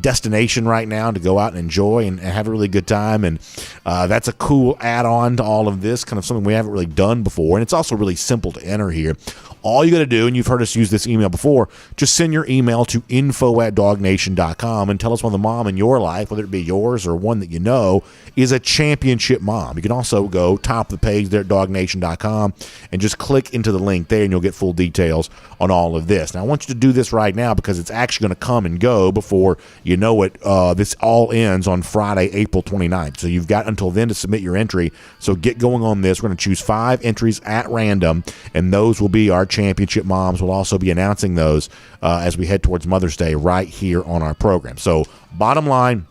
destination right now to go out and enjoy and have a really good time. And that's a cool add-on to all of this, kind of something we haven't really done before. And it's also really simple to enter here. All you got to do, and you've heard us use this email before, just send your email to info@DawgNation.com and tell us when the mom in your life, whether it be yours or one that you know, is a championship mom. You can also go top of the page there at DawgNation.com and just click into the link there and you'll get full details on all of this. Now, I want you to do this right now because it's actually going to come and go before you know it. This all ends on Friday, April 29th. So you've got until then to submit your entry. So get going on this. We're going to choose 5 entries at random, and those will be our championship moms. We'll also be announcing those as we head towards Mother's Day right here on our program. So bottom line,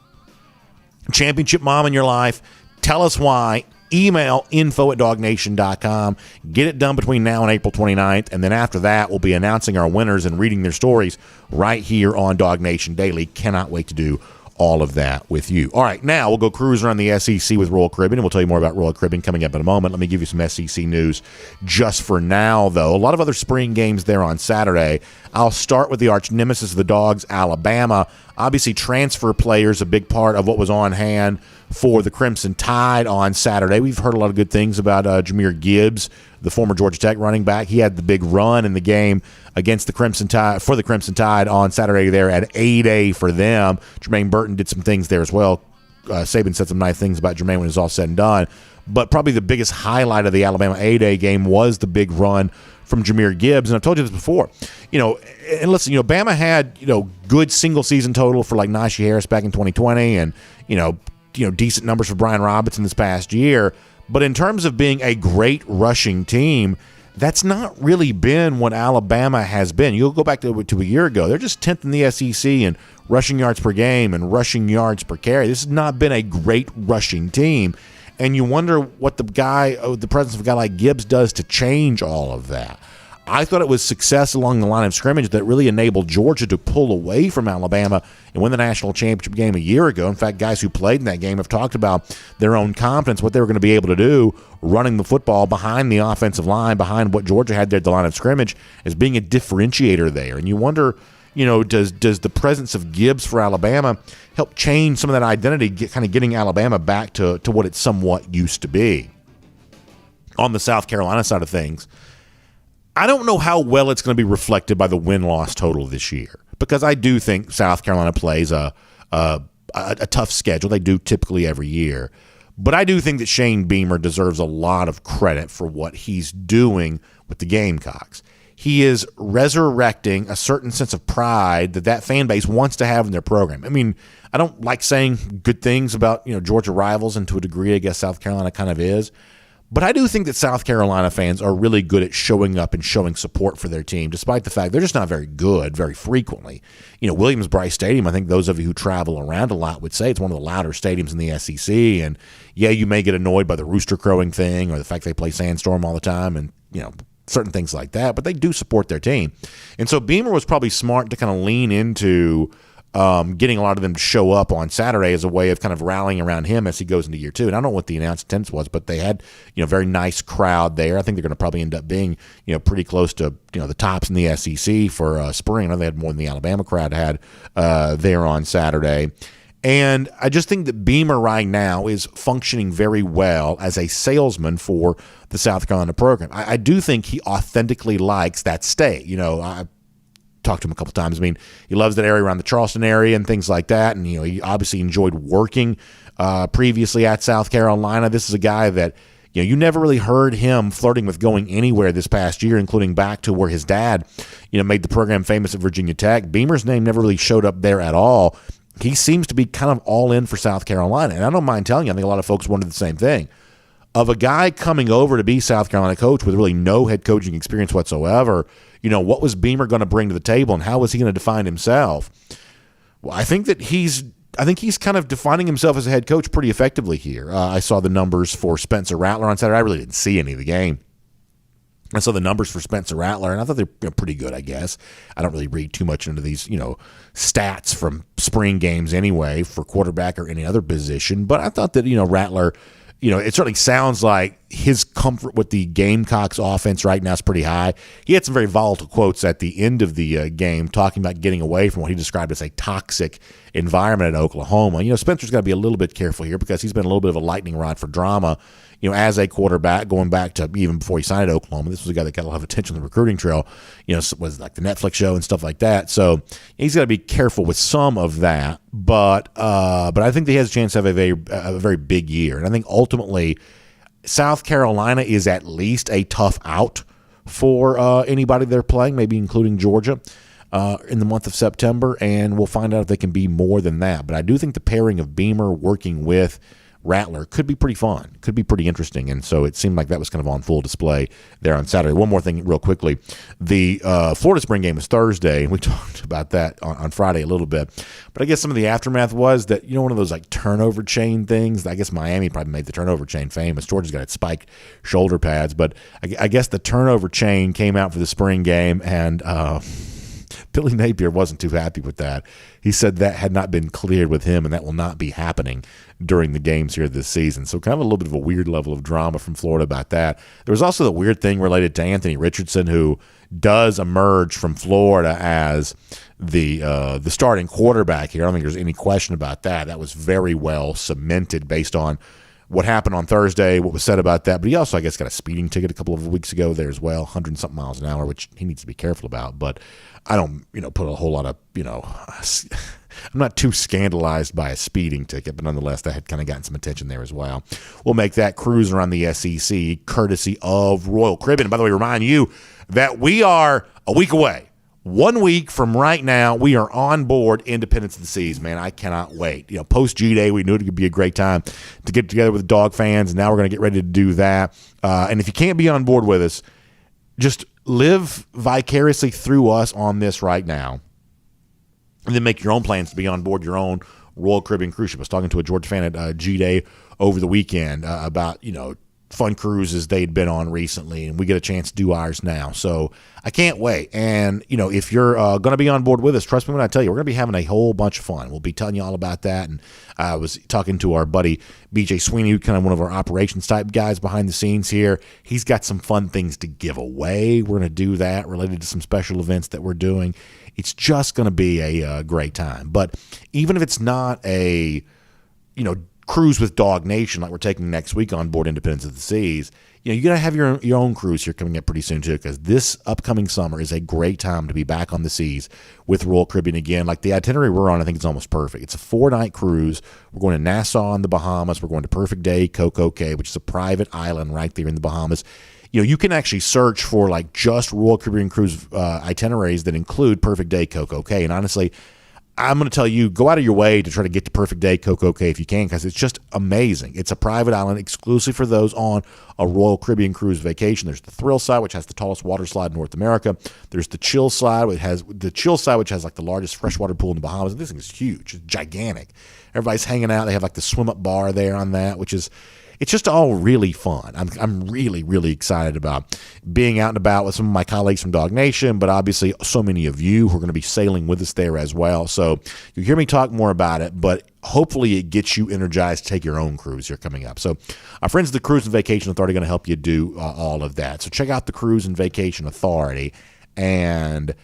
championship mom in your life, tell us why. Email info@DawgNation.com. Get it done between now and April 29th, and then after that, we'll be announcing our winners and reading their stories right here on Dog Nation Daily. Cannot wait to do all of that with you. All right, now we'll go cruise around the SEC with Royal Caribbean, and we'll tell you more about Royal Caribbean coming up in a moment. Let me give you some SEC news just for now, though. A lot of other spring games there on Saturday. I'll start with the arch nemesis of the Dogs, Alabama. Obviously, transfer players, a big part of what was on hand for the Crimson Tide on Saturday. We've heard a lot of good things about Jahmyr Gibbs, the former Georgia Tech running back. He had the big run in the game against the Crimson Tide for the Crimson Tide on Saturday there at 8A for them. Jermaine Burton did some things there as well. Saban said some nice things about Jermaine when it was all said and done. But probably the biggest highlight of the Alabama 8A game was the big run from Jahmyr Gibbs. And I've told you this before, and listen, Bama had, good single season total for like Najee Harris back in 2020 and, decent numbers for Brian Robinson this past year. But in terms of being a great rushing team, That's not really been what Alabama has been. You'll go back to a year ago. They're just 10th in the SEC in rushing yards per game and rushing yards per carry. This has not been a great rushing team. And you wonder what the presence of a guy like Gibbs does to change all of that. I thought it was success along the line of scrimmage that really enabled Georgia to pull away from Alabama and win the national championship game a year ago. In fact, guys who played in that game have talked about their own confidence, what they were going to be able to do running the football behind the offensive line, behind what Georgia had there at the line of scrimmage, as being a differentiator there. And you wonder, does the presence of Gibbs for Alabama help change some of that identity, kind of getting Alabama back to what it somewhat used to be? On the South Carolina side of things, I don't know how well it's going to be reflected by the win-loss total this year, because I do think South Carolina plays a tough schedule. They do typically every year. But I do think that Shane Beamer deserves a lot of credit for what he's doing with the Gamecocks. He is resurrecting a certain sense of pride that fan base wants to have in their program. I mean, I don't like saying good things about Georgia rivals, and to a degree I guess South Carolina kind of is. But I do think that South Carolina fans are really good at showing up and showing support for their team, despite the fact they're just not very good very frequently. Williams-Brice Stadium, I think those of you who travel around a lot would say it's one of the louder stadiums in the SEC. And, yeah, you may get annoyed by the rooster crowing thing or the fact they play Sandstorm all the time and, certain things like that. But they do support their team. And so Beamer was probably smart to kind of lean into getting a lot of them to show up on Saturday as a way of kind of rallying around him as he goes into year two. And I don't know what the announced attendance was, but they had, a very nice crowd there. I think they're going to probably end up being, pretty close to, the tops in the SEC for spring. I know they had more than the Alabama crowd had there on Saturday. And I just think that Beamer right now is functioning very well as a salesman for the South Carolina program. I do think he authentically likes that state. I talked to him a couple times. I mean, he loves that area around the Charleston area and things like that. And, he obviously enjoyed working previously at South Carolina. This is a guy that, you never really heard him flirting with going anywhere this past year, including back to where his dad, made the program famous at Virginia Tech. Beamer's name never really showed up there at all. He seems to be kind of all in for South Carolina. And I don't mind telling you, I think a lot of folks wondered the same thing. Of a guy coming over to be South Carolina coach with really no head coaching experience whatsoever, what was Beamer going to bring to the table and how was he going to define himself? Well, I think he's kind of defining himself as a head coach pretty effectively here. I saw the numbers for Spencer Rattler on Saturday. I really didn't see any of the game. I saw the numbers for Spencer Rattler, and I thought they're pretty good, I guess. I don't really read too much into these, stats from spring games anyway for quarterback or any other position. But I thought that, Rattler, it certainly sounds like his comfort with the Gamecocks offense right now is pretty high. He had some very volatile quotes at the end of the game talking about getting away from what he described as a toxic environment at Oklahoma. Spencer's got to be a little bit careful here because he's been a little bit of a lightning rod for drama, as a quarterback going back to even before he signed at Oklahoma. This was a guy that got a lot of attention on the recruiting trail, was like the Netflix show and stuff like that. So he's got to be careful with some of that. But I think that he has a chance to have a very big year. And I think ultimately South Carolina is at least a tough out for anybody they're playing, maybe including Georgia, in the month of September. And we'll find out if they can be more than that. But I do think the pairing of Beamer working with Rattler could be pretty fun, could be pretty interesting. And so it seemed like that was kind of on full display there on Saturday. One more thing real quickly. The Florida spring game was Thursday, and we talked about that on Friday a little bit. But I guess some of the aftermath was that, one of those like turnover chain things. I guess Miami probably made the turnover chain famous. Georgia's got its spike shoulder pads. But I guess the turnover chain came out for the spring game, and Billy Napier wasn't too happy with that. He said that had not been cleared with him, and that will not be happening during the games here this season. So kind of a little bit of a weird level of drama from Florida about that. There was also the weird thing related to Anthony Richardson, who does emerge from Florida as the starting quarterback here. I don't think there's any question about that. That was very well cemented based on what happened on Thursday, what was said about that. But he also, I guess, got a speeding ticket a couple of weeks ago there as well, 100-something miles an hour, which he needs to be careful about. But I don't, put a whole lot of, I'm not too scandalized by a speeding ticket, but nonetheless, that had kind of gotten some attention there as well. We'll make that cruise around the SEC courtesy of Royal Caribbean. And by the way, remind you that we are a week away. 1 week from right now, we are on board Independence of the Seas, man. I cannot wait. Post G-Day, we knew it would be a great time to get together with dog fans, and now we're going to get ready to do that. And if you can't be on board with us, just live vicariously through us on this right now, and then make your own plans to be on board your own Royal Caribbean cruise ship. I was talking to a Georgia fan at G-Day over the weekend about, fun cruises they'd been on recently, and we get a chance to do ours now. So I can't wait. And, if you're going to be on board with us, trust me when I tell you, we're going to be having a whole bunch of fun. We'll be telling you all about that. And I was talking to our buddy BJ Sweeney, who's kind of one of our operations type guys behind the scenes here. He's got some fun things to give away. We're going to do that related to some special events that we're doing. It's just going to be a great time. But even if it's not a, cruise with DawgNation like we're taking next week on board Independence of the Seas, you got to have your own cruise here coming up pretty soon too, because this upcoming summer is a great time to be back on the seas with Royal Caribbean again. Like the itinerary we're on, I think it's almost perfect. It's a 4-night cruise. We're going to Nassau in the Bahamas. We're going to Perfect Day, Coco Cay, which is a private island right there in the Bahamas. You can actually search for like just Royal Caribbean cruise itineraries that include Perfect Day, Coco Cay. And honestly, I'm going to tell you, go out of your way to try to get to Perfect Day, Coco Cay if you can, because it's just amazing. It's a private island exclusive for those on a Royal Caribbean cruise vacation. There's the Thrill side, which has the tallest water slide in North America. There's the Chill side, which has like the largest freshwater pool in the Bahamas. This thing is huge. It's gigantic. Everybody's hanging out. They have like the swim up bar there on that, which is, it's just all really fun. I'm really, really excited about being out and about with some of my colleagues from DawgNation, but obviously so many of you who are going to be sailing with us there as well. So you'll hear me talk more about it, but hopefully it gets you energized to take your own cruise here coming up. So our friends at the Cruise and Vacation Authority are going to help you do all of that. So check out the Cruise and Vacation Authority and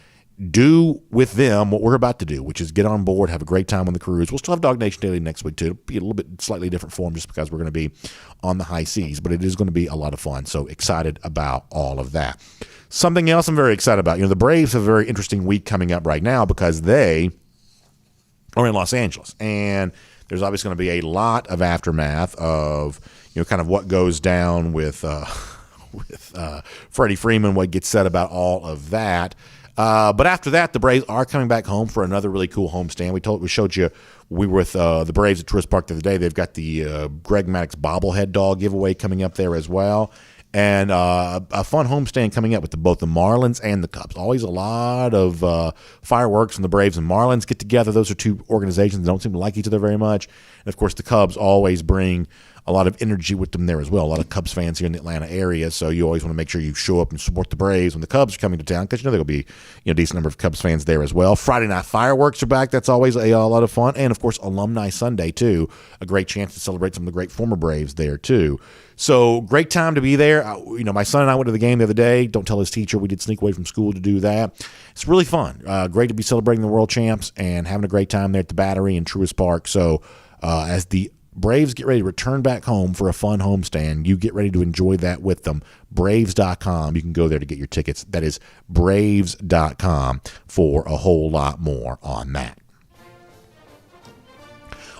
do with them what we're about to do, which is get on board, have a great time on the cruise. We'll still have DawgNation Daily next week, too. It'll be a little bit slightly different form just because we're going to be on the high seas, but it is going to be a lot of fun. So excited about all of that. Something else I'm very excited about. The Braves have a very interesting week coming up right now because they are in Los Angeles. And there's obviously going to be a lot of aftermath of, kind of what goes down with Freddie Freeman, what gets said about all of that. But after that, the Braves are coming back home for another really cool homestand. We showed you we were with the Braves at Tourist Park the other day. They've got the Greg Maddux bobblehead dog giveaway coming up there as well. And a fun homestand coming up with both the Marlins and the Cubs. Always a lot of fireworks when the Braves and Marlins get together. Those are two organizations that don't seem to like each other very much. And, of course, the Cubs always bring a lot of energy with them there as well. A lot of Cubs fans here in the Atlanta area, so you always want to make sure you show up and support the Braves when the Cubs are coming to town, because there'll be a decent number of Cubs fans there as well. Friday night fireworks are back. That's always a lot of fun. And, of course, Alumni Sunday, too. A great chance to celebrate some of the great former Braves there, too. So great time to be there. My son and I went to the game the other day. Don't tell his teacher we did sneak away from school to do that. It's really fun. Great to be celebrating the world champs and having a great time there at the Battery and Truist Park. So as the Braves get ready to return back home for a fun homestand, you get ready to enjoy that with them. Braves.com. You can go there to get your tickets. That is Braves.com for a whole lot more on that.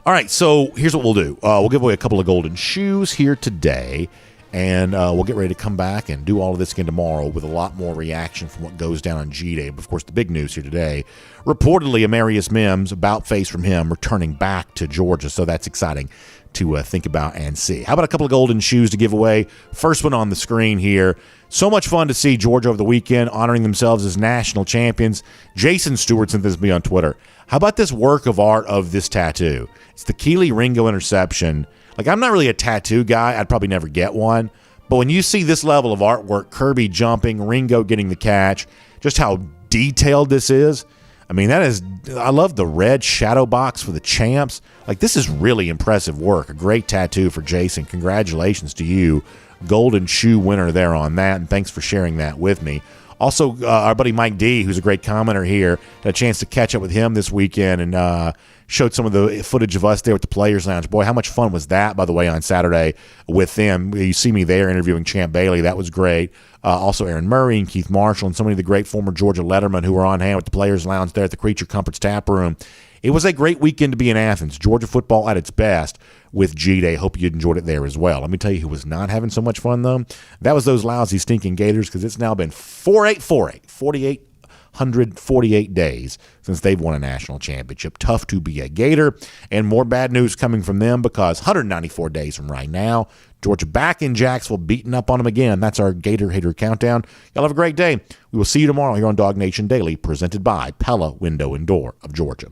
All right, so here's what we'll do. We'll give away a couple of golden shoes here today, and we'll get ready to come back and do all of this again tomorrow with a lot more reaction from what goes down on G-Day. But, of course, the big news here today, reportedly Amarius Mims, about face from him, returning back to Georgia. So that's exciting to think about and see. How about a couple of golden shoes to give away? First one on the screen here. So much fun to see Georgia over the weekend honoring themselves as national champions. Jason Stewart sent this to me on Twitter. How about this work of art of this tattoo? It's the Keely Ringo interception. Like, I'm not really a tattoo guy. I'd probably never get one. But when you see this level of artwork, Kirby jumping, Ringo getting the catch, just how detailed this is. I mean, I love the red shadow box for the champs. Like, this is really impressive work. A great tattoo for Jason. Congratulations to you. Golden shoe winner there on that, and thanks for sharing that with me. Also, our buddy Mike D, who's a great commenter here, had a chance to catch up with him this weekend and showed some of the footage of us there at the Players Lounge. Boy, how much fun was that, by the way, on Saturday with them. You see me there interviewing Champ Bailey. That was great. Also Aaron Murray and Keith Marshall and so many of the great former Georgia lettermen who were on hand with the Players Lounge there at the Creature Comforts Tap Room. It was a great weekend to be in Athens. Georgia football at its best with G-Day. Hope you enjoyed it there as well. Let me tell you who was not having so much fun, though. That was those lousy, stinking Gators, because it's now been 4,848 days since they've won a national championship. Tough to be a Gator, and more bad news coming from them because 194 days from right now, Georgia back in Jacksonville, beating up on them again. That's our Gator Hater countdown. Y'all have a great day. We will see you tomorrow here on DawgNation Daily, presented by Pella Window and Door of Georgia.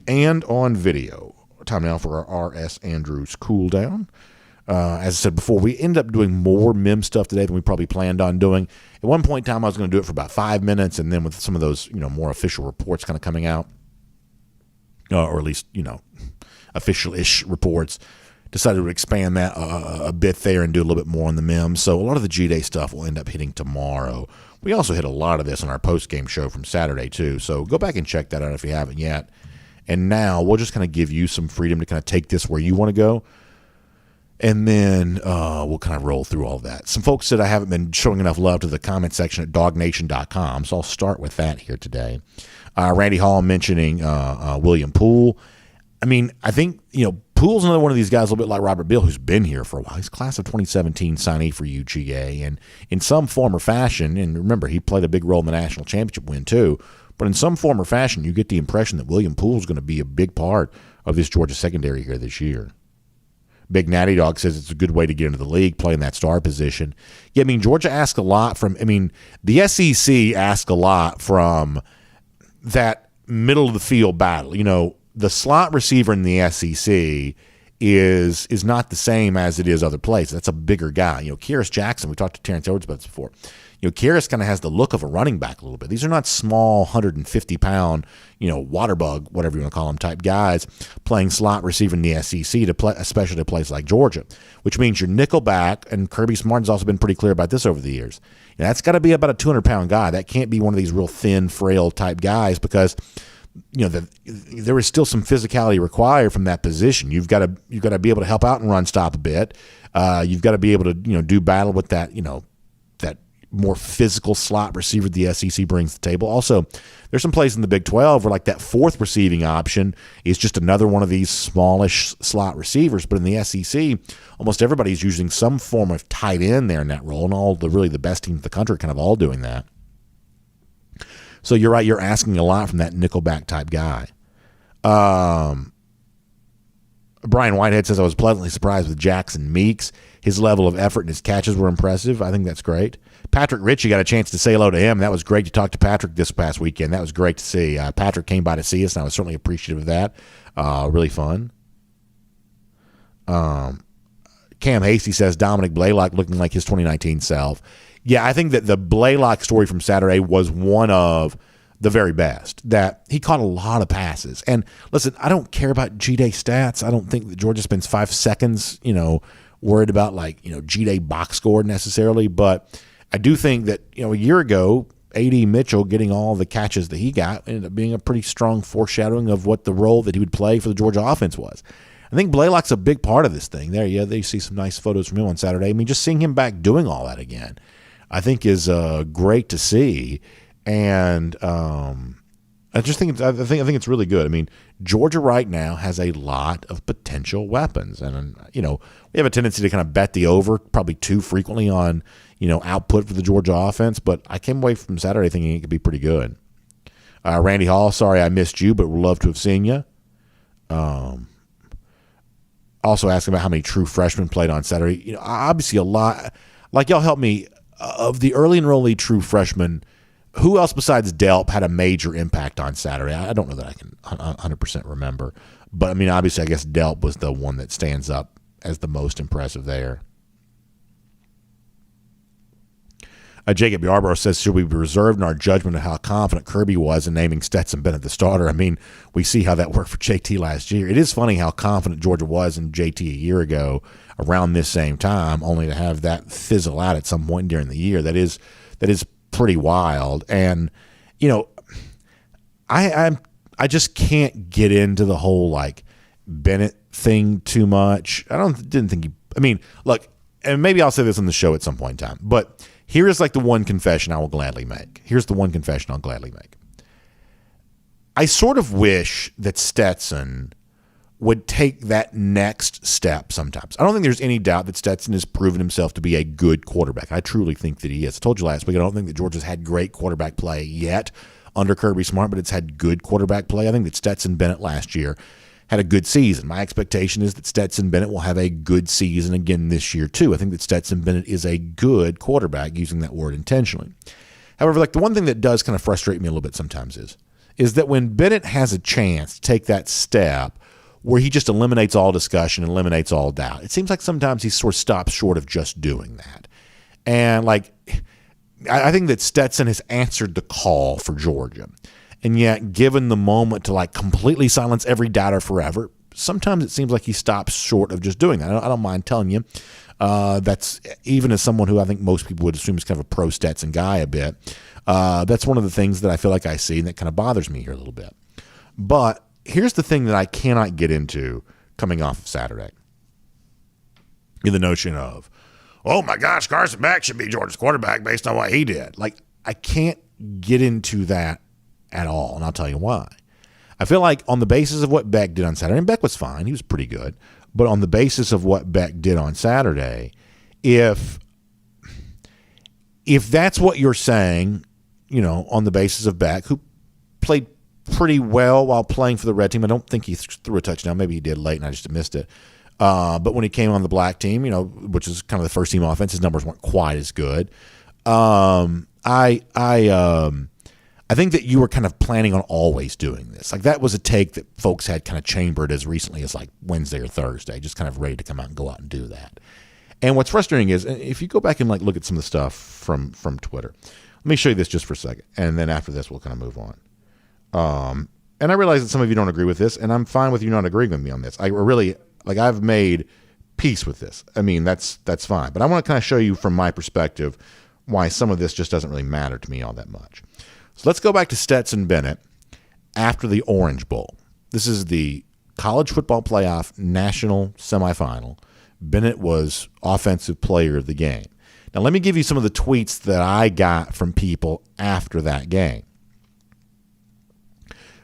And on video, time now for our R.S. Andrews cool down. As I said before, we ended up doing more Mims stuff today than we probably planned on doing. At one point in time, I was going to do it for about 5 minutes, and then with some of those, more official reports kind of coming out, or at least, official-ish reports, decided to expand that a bit there and do a little bit more on the Mims. So a lot of the G-Day stuff will end up hitting tomorrow. We also hit a lot of this on our post-game show from Saturday, too. So go back and check that out if you haven't yet. And now we'll just kind of give you some freedom to kind of take this where you want to go. And then we'll kind of roll through all that. Some folks said I haven't been showing enough love to the comment section at DawgNation.com, so I'll start with that here today. Randy Hall mentioning William Poole. I mean, I think, Poole's another one of these guys, a little bit like Robert Beal, who's been here for a while. He's class of 2017 signee for UGA. And in some form or fashion, and remember, he played a big role in the national championship win too, but in some form or fashion, you get the impression that William Poole is going to be a big part of this Georgia secondary here this year. Big Natty Dog says it's a good way to get into the league, playing that star position. Yeah, I mean, Georgia asks a lot from, the SEC asks a lot from that middle of the field battle. The slot receiver in the SEC is not the same as it is other places. That's a bigger guy. Kyrus Jackson, we talked to Terrence Edwards about this before. Kyrus kind of has the look of a running back a little bit. These are not small 150-pound, water bug, whatever you want to call them, type guys playing slot receiver in the SEC, especially to a place like Georgia, which means your nickel back, and Kirby Smart's also been pretty clear about this over the years. That's got to be about a 200-pound guy. That can't be one of these real thin, frail type guys because there is still some physicality required from that position. You've got to be able to help out and run stop a bit. You've got to be able to do battle with that that more physical slot receiver the SEC brings to the table. Also, there's some places in the Big 12 where like that fourth receiving option is just another one of these smallish slot receivers. But in the SEC, almost everybody's using some form of tight end there in that role, and all the best teams in the country are kind of all doing that. So you're right, you're asking a lot from that nickelback type guy. Brian Whitehead says, I was pleasantly surprised with Jackson Meeks. His level of effort and his catches were impressive. I think that's great. Patrick Ritchie, got a chance to say hello to him. That was great to talk to Patrick this past weekend. That was great to see. Patrick came by to see us, and I was certainly appreciative of that. Really fun. Cam Hasty says, Dominic Blaylock looking like his 2019 self. Yeah, I think that the Blaylock story from Saturday was one of the very best, that he caught a lot of passes. And listen, I don't care about G-Day stats. I don't think that Georgia spends 5 seconds, worried about G-Day box score necessarily. But I do think that, a year ago, A.D. Mitchell getting all the catches that he got ended up being a pretty strong foreshadowing of what the role that he would play for the Georgia offense was. I think Blaylock's a big part of this thing. They see some nice photos from him on Saturday. Just seeing him back doing all that again, I think is great to see. And I just think it's really good. Georgia right now has a lot of potential weapons, and we have a tendency to kind of bet the over probably too frequently on output for the Georgia offense. But I came away from Saturday thinking it could be pretty good. Randy Hall, sorry I missed you, but would love to have seen you. Also asking about how many true freshmen played on Saturday. Obviously a lot. Like, y'all help me, of the early enrollee true freshmen, who else besides Delp had a major impact on Saturday? I don't know that I can 100% remember. But, obviously, I guess Delp was the one that stands up as the most impressive there. Jacob Yarborough says, should we be reserved in our judgment of how confident Kirby was in naming Stetson Bennett the starter? We see how that worked for JT last year. It is funny how confident Georgia was in JT a year ago around this same time, only to have that fizzle out at some point during the year. That is pretty wild. And I just can't get into the whole Bennett thing too much. Didn't think look, and maybe I'll say this on the show at some point in time, but here is the one confession I will gladly make. Here's the one confession I'll gladly make. I sort of wish that Stetson would take that next step sometimes. I don't think there's any doubt that Stetson has proven himself to be a good quarterback. I truly think that he is. I told you last week, I don't think that Georgia's had great quarterback play yet under Kirby Smart, but it's had good quarterback play. I think that Stetson Bennett last year had a good season. My expectation is that Stetson Bennett will have a good season again this year too. I think that Stetson Bennett is a good quarterback, using that word intentionally. However, like the one thing that does kind of frustrate me a little bit sometimes is that when Bennett has a chance to take that step where he just eliminates all discussion, eliminates all doubt, it seems like sometimes he sort of stops short of just doing that. And like, I think that Stetson has answered the call for Georgia. And yet, given the moment to like completely silence every doubter forever, sometimes it seems like he stops short of just doing that. I don't mind telling you. That's, even as someone who I think most people would assume is kind of a pro Stetson guy a bit, that's one of the things that I feel like I see and that kind of bothers me here a little bit. But here's the thing that I cannot get into coming off of Saturday. In the notion of, oh my gosh, Carson Beck should be Georgia's quarterback based on what he did. Like, I can't get into that at all, and I'll tell you why. I feel like on the basis of what Beck did on Saturday, and Beck was fine, he was pretty good, but on the basis of what Beck did on Saturday, if that's what you're saying, you know, on the basis of Beck, who played pretty well while playing for the red team. I don't think he threw a touchdown. Maybe he did late and I just missed it. But when he came on the black team, you know, which is kind of the first team offense, his numbers weren't quite as good. I think that you were kind of planning on always doing this. Like, that was a take that folks had kind of chambered as recently as like Wednesday or Thursday, just kind of ready to come out and go out and do that. And what's frustrating is, if you go back and like look at some of the stuff from Twitter, let me show you this just for a second, and then after this we'll kind of move on. And I realize that some of you don't agree with this, and I'm fine with you not agreeing with me on this. I really, like, I've made peace with this. I mean, that's fine. But I want to kind of show you from my perspective why some of this just doesn't really matter to me all that much. So let's go back to Stetson Bennett after the Orange Bowl. This is the College Football Playoff National Semifinal. Bennett was Offensive Player of the Game. Now, let me give you some of the tweets that I got from people after that game.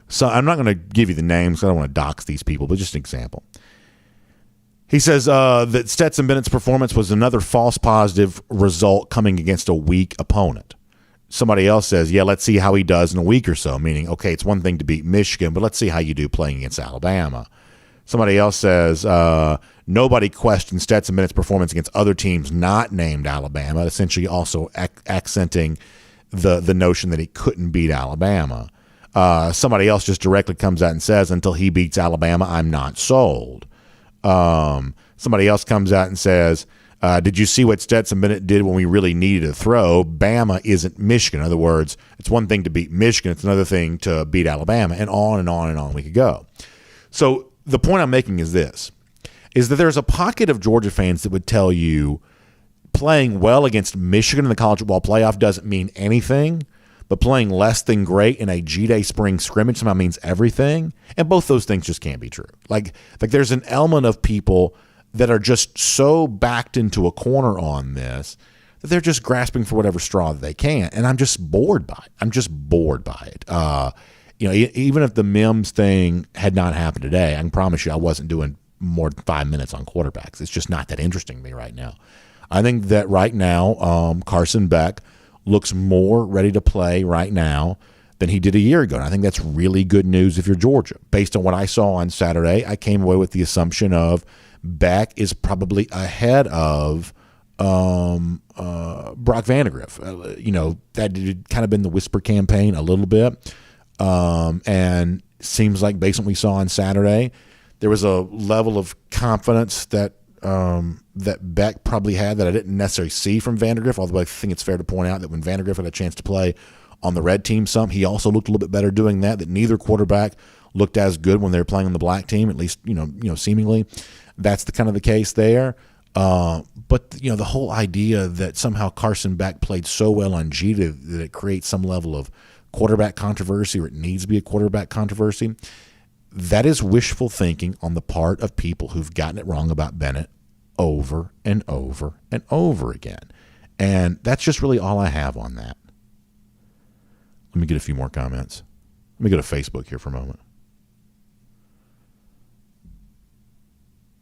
So I'm not going to give you the names. I don't want to dox these people, but just an example. He says that Stetson Bennett's performance was another false positive result coming against a weak opponent. Somebody else says, yeah, let's see how he does in a week or so, meaning, okay, it's one thing to beat Michigan, but let's see how you do playing against Alabama. Somebody else says, nobody questioned Stetson Bennett's performance against other teams not named Alabama, essentially also accenting the notion that he couldn't beat Alabama. Somebody else just directly comes out and says, until he beats Alabama, I'm not sold. Somebody else comes out and says, did you see what Stetson Bennett did when we really needed to throw? Bama isn't Michigan. In other words, it's one thing to beat Michigan. It's another thing to beat Alabama, and on and on and on we could go. So the point I'm making is this, is that there's a pocket of Georgia fans that would tell you playing well against Michigan in the college football playoff doesn't mean anything, but playing less than great in a G-Day spring scrimmage somehow means everything. And both those things just can't be true. Like there's an element of people that are just so backed into a corner on this that they're just grasping for whatever straw that they can. And I'm just bored by it. Even if the Mims thing had not happened today, I can promise you I wasn't doing more than 5 minutes on quarterbacks. It's just not that interesting to me right now. I think that right now, Carson Beck looks more ready to play right now than he did a year ago. And I think that's really good news if you're Georgia. Based on what I saw on Saturday, I came away with the assumption of Beck is probably ahead of Brock Vandagriff. That had kind of been the whisper campaign a little bit. And seems like based on what we saw on Saturday, there was a level of confidence that Beck probably had that I didn't necessarily see from Vandagriff, although I think it's fair to point out that when Vandagriff had a chance to play on the red team he also looked a little bit better doing that neither quarterback looked as good when they were playing on the black team, at least, seemingly. That's the kind of the case there. But the whole idea that somehow Carson Beck played so well on G that it creates some level of quarterback controversy, or it needs to be a quarterback controversy, that is wishful thinking on the part of people who've gotten it wrong about Bennett over and over and over again. And that's just really all I have on that. Let me get a few more comments. Let me go to Facebook here for a moment.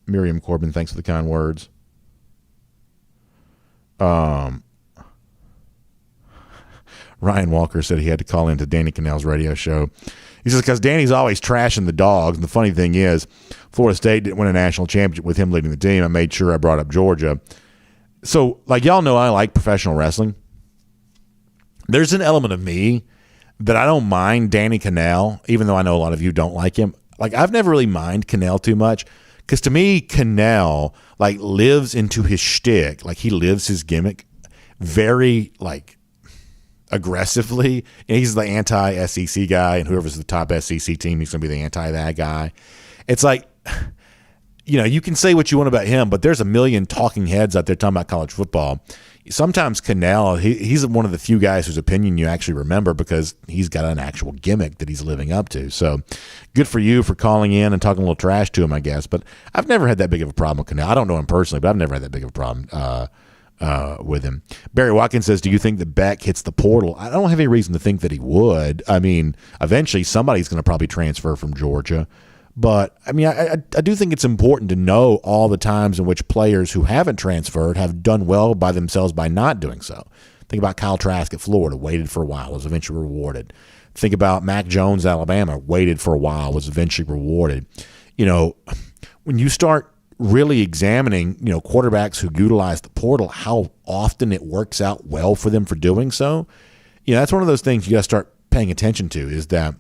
Miriam Corbin, thanks for the kind words. Ryan Walker said he had to call into Danny Canal's radio show. He says, because Danny's always trashing the Dogs. And the funny thing is, Florida State didn't win a national championship with him leading the team. I made sure I brought up Georgia. So, like, y'all know I like professional wrestling. There's an element of me that I don't mind Danny Canal, even though I know a lot of you don't like him. Like, I've never really minded Canal too much, because to me, Canal, like, lives into his shtick. Like, he lives his gimmick very, like, aggressively. And he's the anti-SEC guy, and whoever's the top SEC team, he's going to be the anti-that guy. It's like, you know, you can say what you want about him, but there's a million talking heads out there talking about college football. Sometimes Canal, he's one of the few guys whose opinion you actually remember because he's got an actual gimmick that he's living up to. So good for you for calling in and talking a little trash to him, I guess. But I've never had that big of a problem with Canal. I don't know him personally, but I've never had that big of a problem with him. Barry Watkins says, do you think that Beck hits the portal? I don't have any reason to think that he would. I mean, eventually somebody's going to probably transfer from Georgia. But, I mean, I do think it's important to know all the times in which players who haven't transferred have done well by themselves by not doing so. Think about Kyle Trask at Florida, waited for a while, was eventually rewarded. Think about Mac Jones, Alabama, waited for a while, was eventually rewarded. You know, when you start really examining, you know, quarterbacks who utilize the portal, how often it works out well for them for doing so, you know, that's one of those things you got to start paying attention to, is that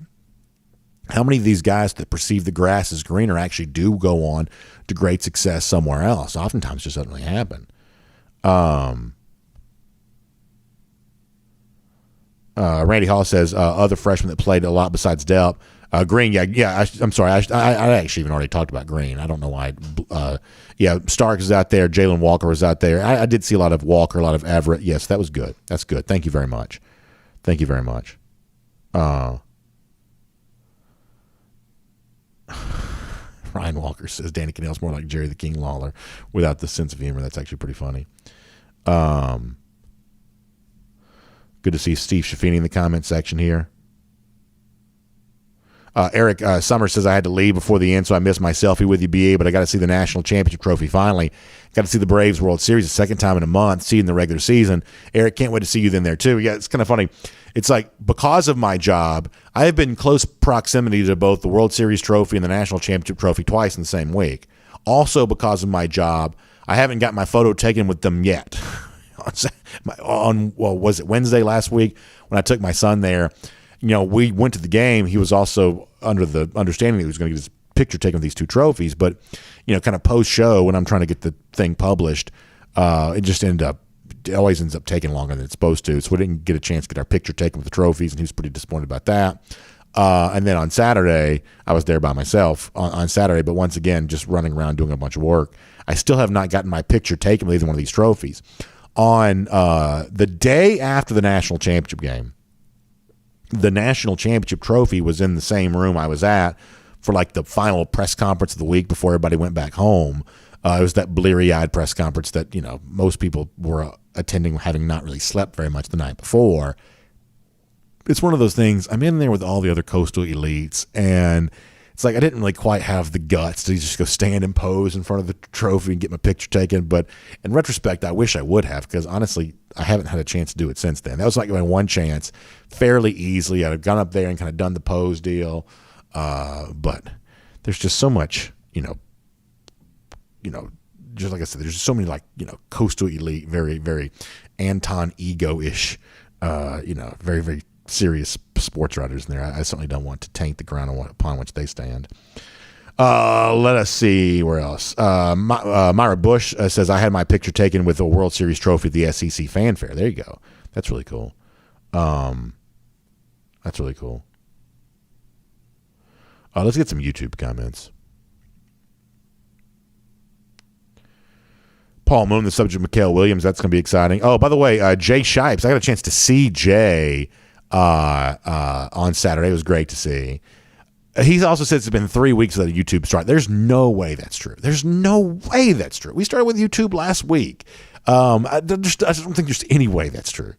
how many of these guys that perceive the grass as greener actually do go on to great success somewhere else? Oftentimes, it just doesn't really happen. Randy Hall says other freshmen that played a lot besides Delp. Greene, I'm sorry. I actually even already talked about Greene. I don't know why. Stark is out there. Jalen Walker was out there. I did see a lot of Walker, a lot of Everett. Yes, that was good. That's good. Thank you very much. Ryan Walker says Danny Canal's more like Jerry the King Lawler without the sense of humor. That's actually pretty funny. Good to see Steve Shaffini in the comment section here. Eric Summers says, I had to leave before the end, so I missed my selfie with you, BA, but I got to see the national championship trophy finally. Got to see the Braves World Series the second time in a month, see in the regular season. Eric, can't wait to see you then there too. Yeah, it's kind of funny. It's like, because of my job, I have been in close proximity to both the World Series trophy and the national championship trophy twice in the same week. Also, because of my job, I haven't got my photo taken with them yet. Was it Wednesday last week when I took my son there? You know, we went to the game. He was also under the understanding that he was going to get his picture taken with these two trophies. But, you know, kind of post-show when I'm trying to get the thing published, it always ends up taking longer than it's supposed to. So we didn't get a chance to get our picture taken with the trophies, and he was pretty disappointed about that. And then on Saturday, I was there by myself on Saturday, but once again, just running around doing a bunch of work. I still have not gotten my picture taken with either one of these trophies. On the day after the national championship game, the national championship trophy was in the same room I was at for like the final press conference of the week before everybody went back home. It was that bleary-eyed press conference that, you know, most people were attending having not really slept very much the night before. It's one of those things. I'm in there with all the other coastal elites, and it's like I didn't really quite have the guts to just go stand and pose in front of the trophy and get my picture taken. But in retrospect, I wish I would have, because honestly, I haven't had a chance to do it since then. That was like my one chance, fairly easily. I'd have gone up there and kind of done the pose deal. But there's just so much, you know, just like I said, there's just so many, like, you know, coastal elite, very, very Anton Ego-ish, very, very serious sports writers in there. I certainly don't want to taint the ground upon which they stand. Let us see where else. Myra Bush says, I had my picture taken with a World Series trophy at the SEC Fanfare. There you go. That's really cool. Let's get some YouTube comments. Paul Moon, the subject of Mikael Williams. That's going to be exciting. Oh, by the way, Jay Shipes. I got a chance to see Jay on Saturday. It was great to see. He also says it's been 3 weeks without a YouTube start. There's no way that's true. We started with YouTube last week. I don't think there's any way that's true.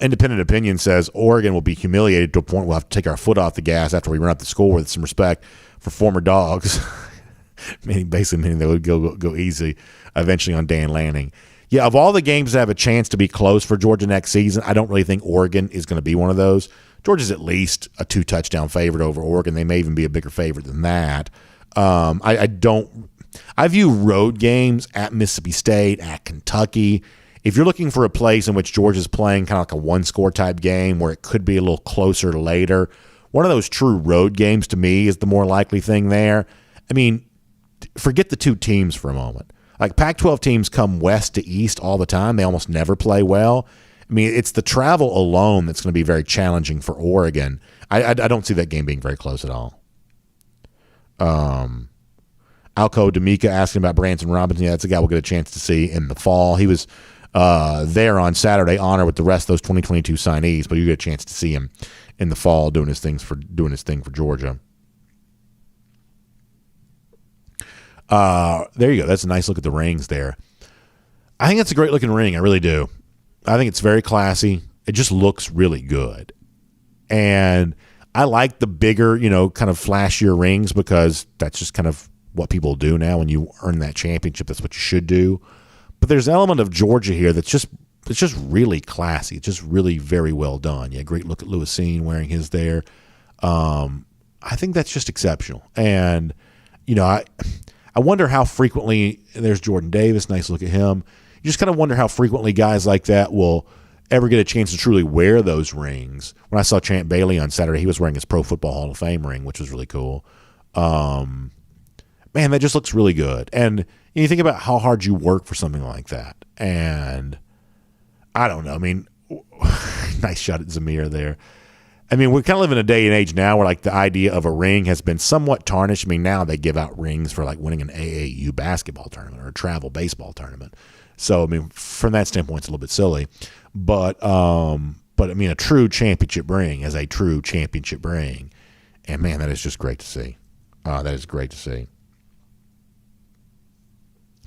Independent Opinion says Oregon will be humiliated to a point we'll have to take our foot off the gas after we run up the score with some respect for former Dogs. Meaning they would go easy eventually on Dan Lanning. Yeah, of all the games that have a chance to be close for Georgia next season, I don't really think Oregon is going to be one of those. Georgia's at least a 2-touchdown favorite over Oregon. They may even be a bigger favorite than that. I view road games at Mississippi State, at Kentucky. If you're looking for a place in which Georgia's playing kind of like a one-score type game where it could be a little closer later, one of those true road games to me is the more likely thing there. I mean, forget the two teams for a moment. Like Pac-12 teams come west to east all the time. They almost never play well. I mean, it's the travel alone that's going to be very challenging for Oregon. I don't see that game being very close at all. Alco D'Amica asking about Branson Robinson. Yeah, that's a guy we'll get a chance to see in the fall. He was there on Saturday, honor with the rest of those 2022 signees, but you get a chance to see him in the fall doing his thing for Georgia. There you go. That's a nice look at the rings there. I think it's a great looking ring. I really do. I think it's very classy. It just looks really good. And I like the bigger, kind of flashier rings because that's just kind of what people do now. When you earn that championship, that's what you should do. But there's an element of Georgia here that's just really classy. It's just really very well done. Yeah, great look at Lewisine wearing his there. I think that's just exceptional. And, I wonder how frequently, there's Jordan Davis, nice look at him. You just kind of wonder how frequently guys like that will ever get a chance to truly wear those rings. When I saw Champ Bailey on Saturday, he was wearing his Pro Football Hall of Fame ring, which was really cool. Man, that just looks really good. And you think about how hard you work for something like that. And I don't know. I mean, nice shot at Zamir there. I mean, we kind of live in a day and age now where like the idea of a ring has been somewhat tarnished. I mean, now they give out rings for like winning an AAU basketball tournament or a travel baseball tournament. So, I mean, from that standpoint, it's a little bit silly. But I mean, a true championship ring is a true championship ring. And, man, that is just great to see. That is great to see.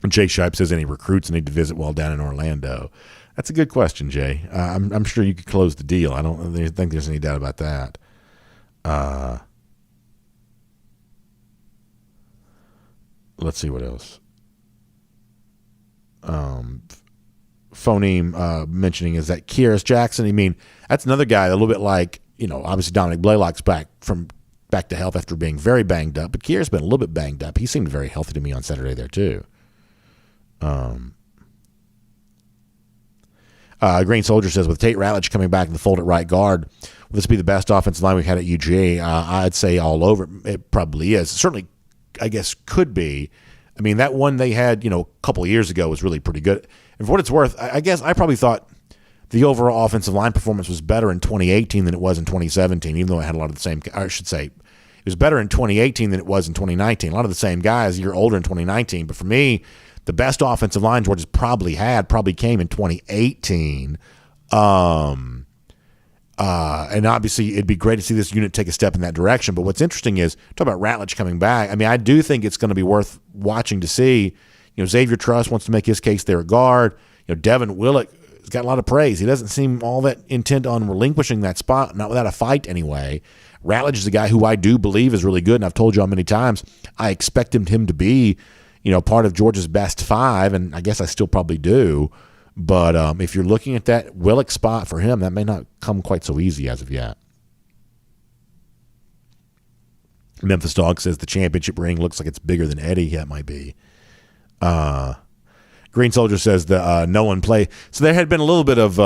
And Jay Shipe says any recruits need to visit while down in Orlando. That's a good question, Jay. I'm sure you could close the deal. I don't think there's any doubt about that. Let's see what else. Phoneme mentioning is that Kyrus Jackson. I mean, that's another guy a little bit like, obviously Dominic Blaylock's back to health after being very banged up, but Kyrus been a little bit banged up. He seemed very healthy to me on Saturday there too. Green Soldier says, with Tate Ratledge coming back in the fold at right guard, will this be the best offensive line we've had at UGA? I'd say all over. It probably is. Certainly, I guess, could be. I mean, that one they had, a couple of years ago was really pretty good. And for what it's worth, I guess I probably thought the overall offensive line performance was better in 2018 than it was in 2017, even though it had a lot of the same – I should say it was better in 2018 than it was in 2019. A lot of the same guys, a year older in 2019. But for me, the best offensive line Georgia's probably came in 2018. And obviously it'd be great to see this unit take a step in that direction. But what's interesting is, talk about Ratledge coming back. I mean, I do think it's going to be worth watching to see. Xavier Truss wants to make his case there at guard. Devin Willock has got a lot of praise. He doesn't seem all that intent on relinquishing that spot, not without a fight anyway. Ratledge is a guy who I do believe is really good, and I've told you all many times I expect him to be, part of Georgia's best five, and I guess I still probably do. But if you're looking at that Willock spot for him, that may not come quite so easy as of yet. Memphis Dog says the championship ring looks like it's bigger than Eddie. Yeah, it might be. Green Soldier says that Nolan play. So there had been a little bit of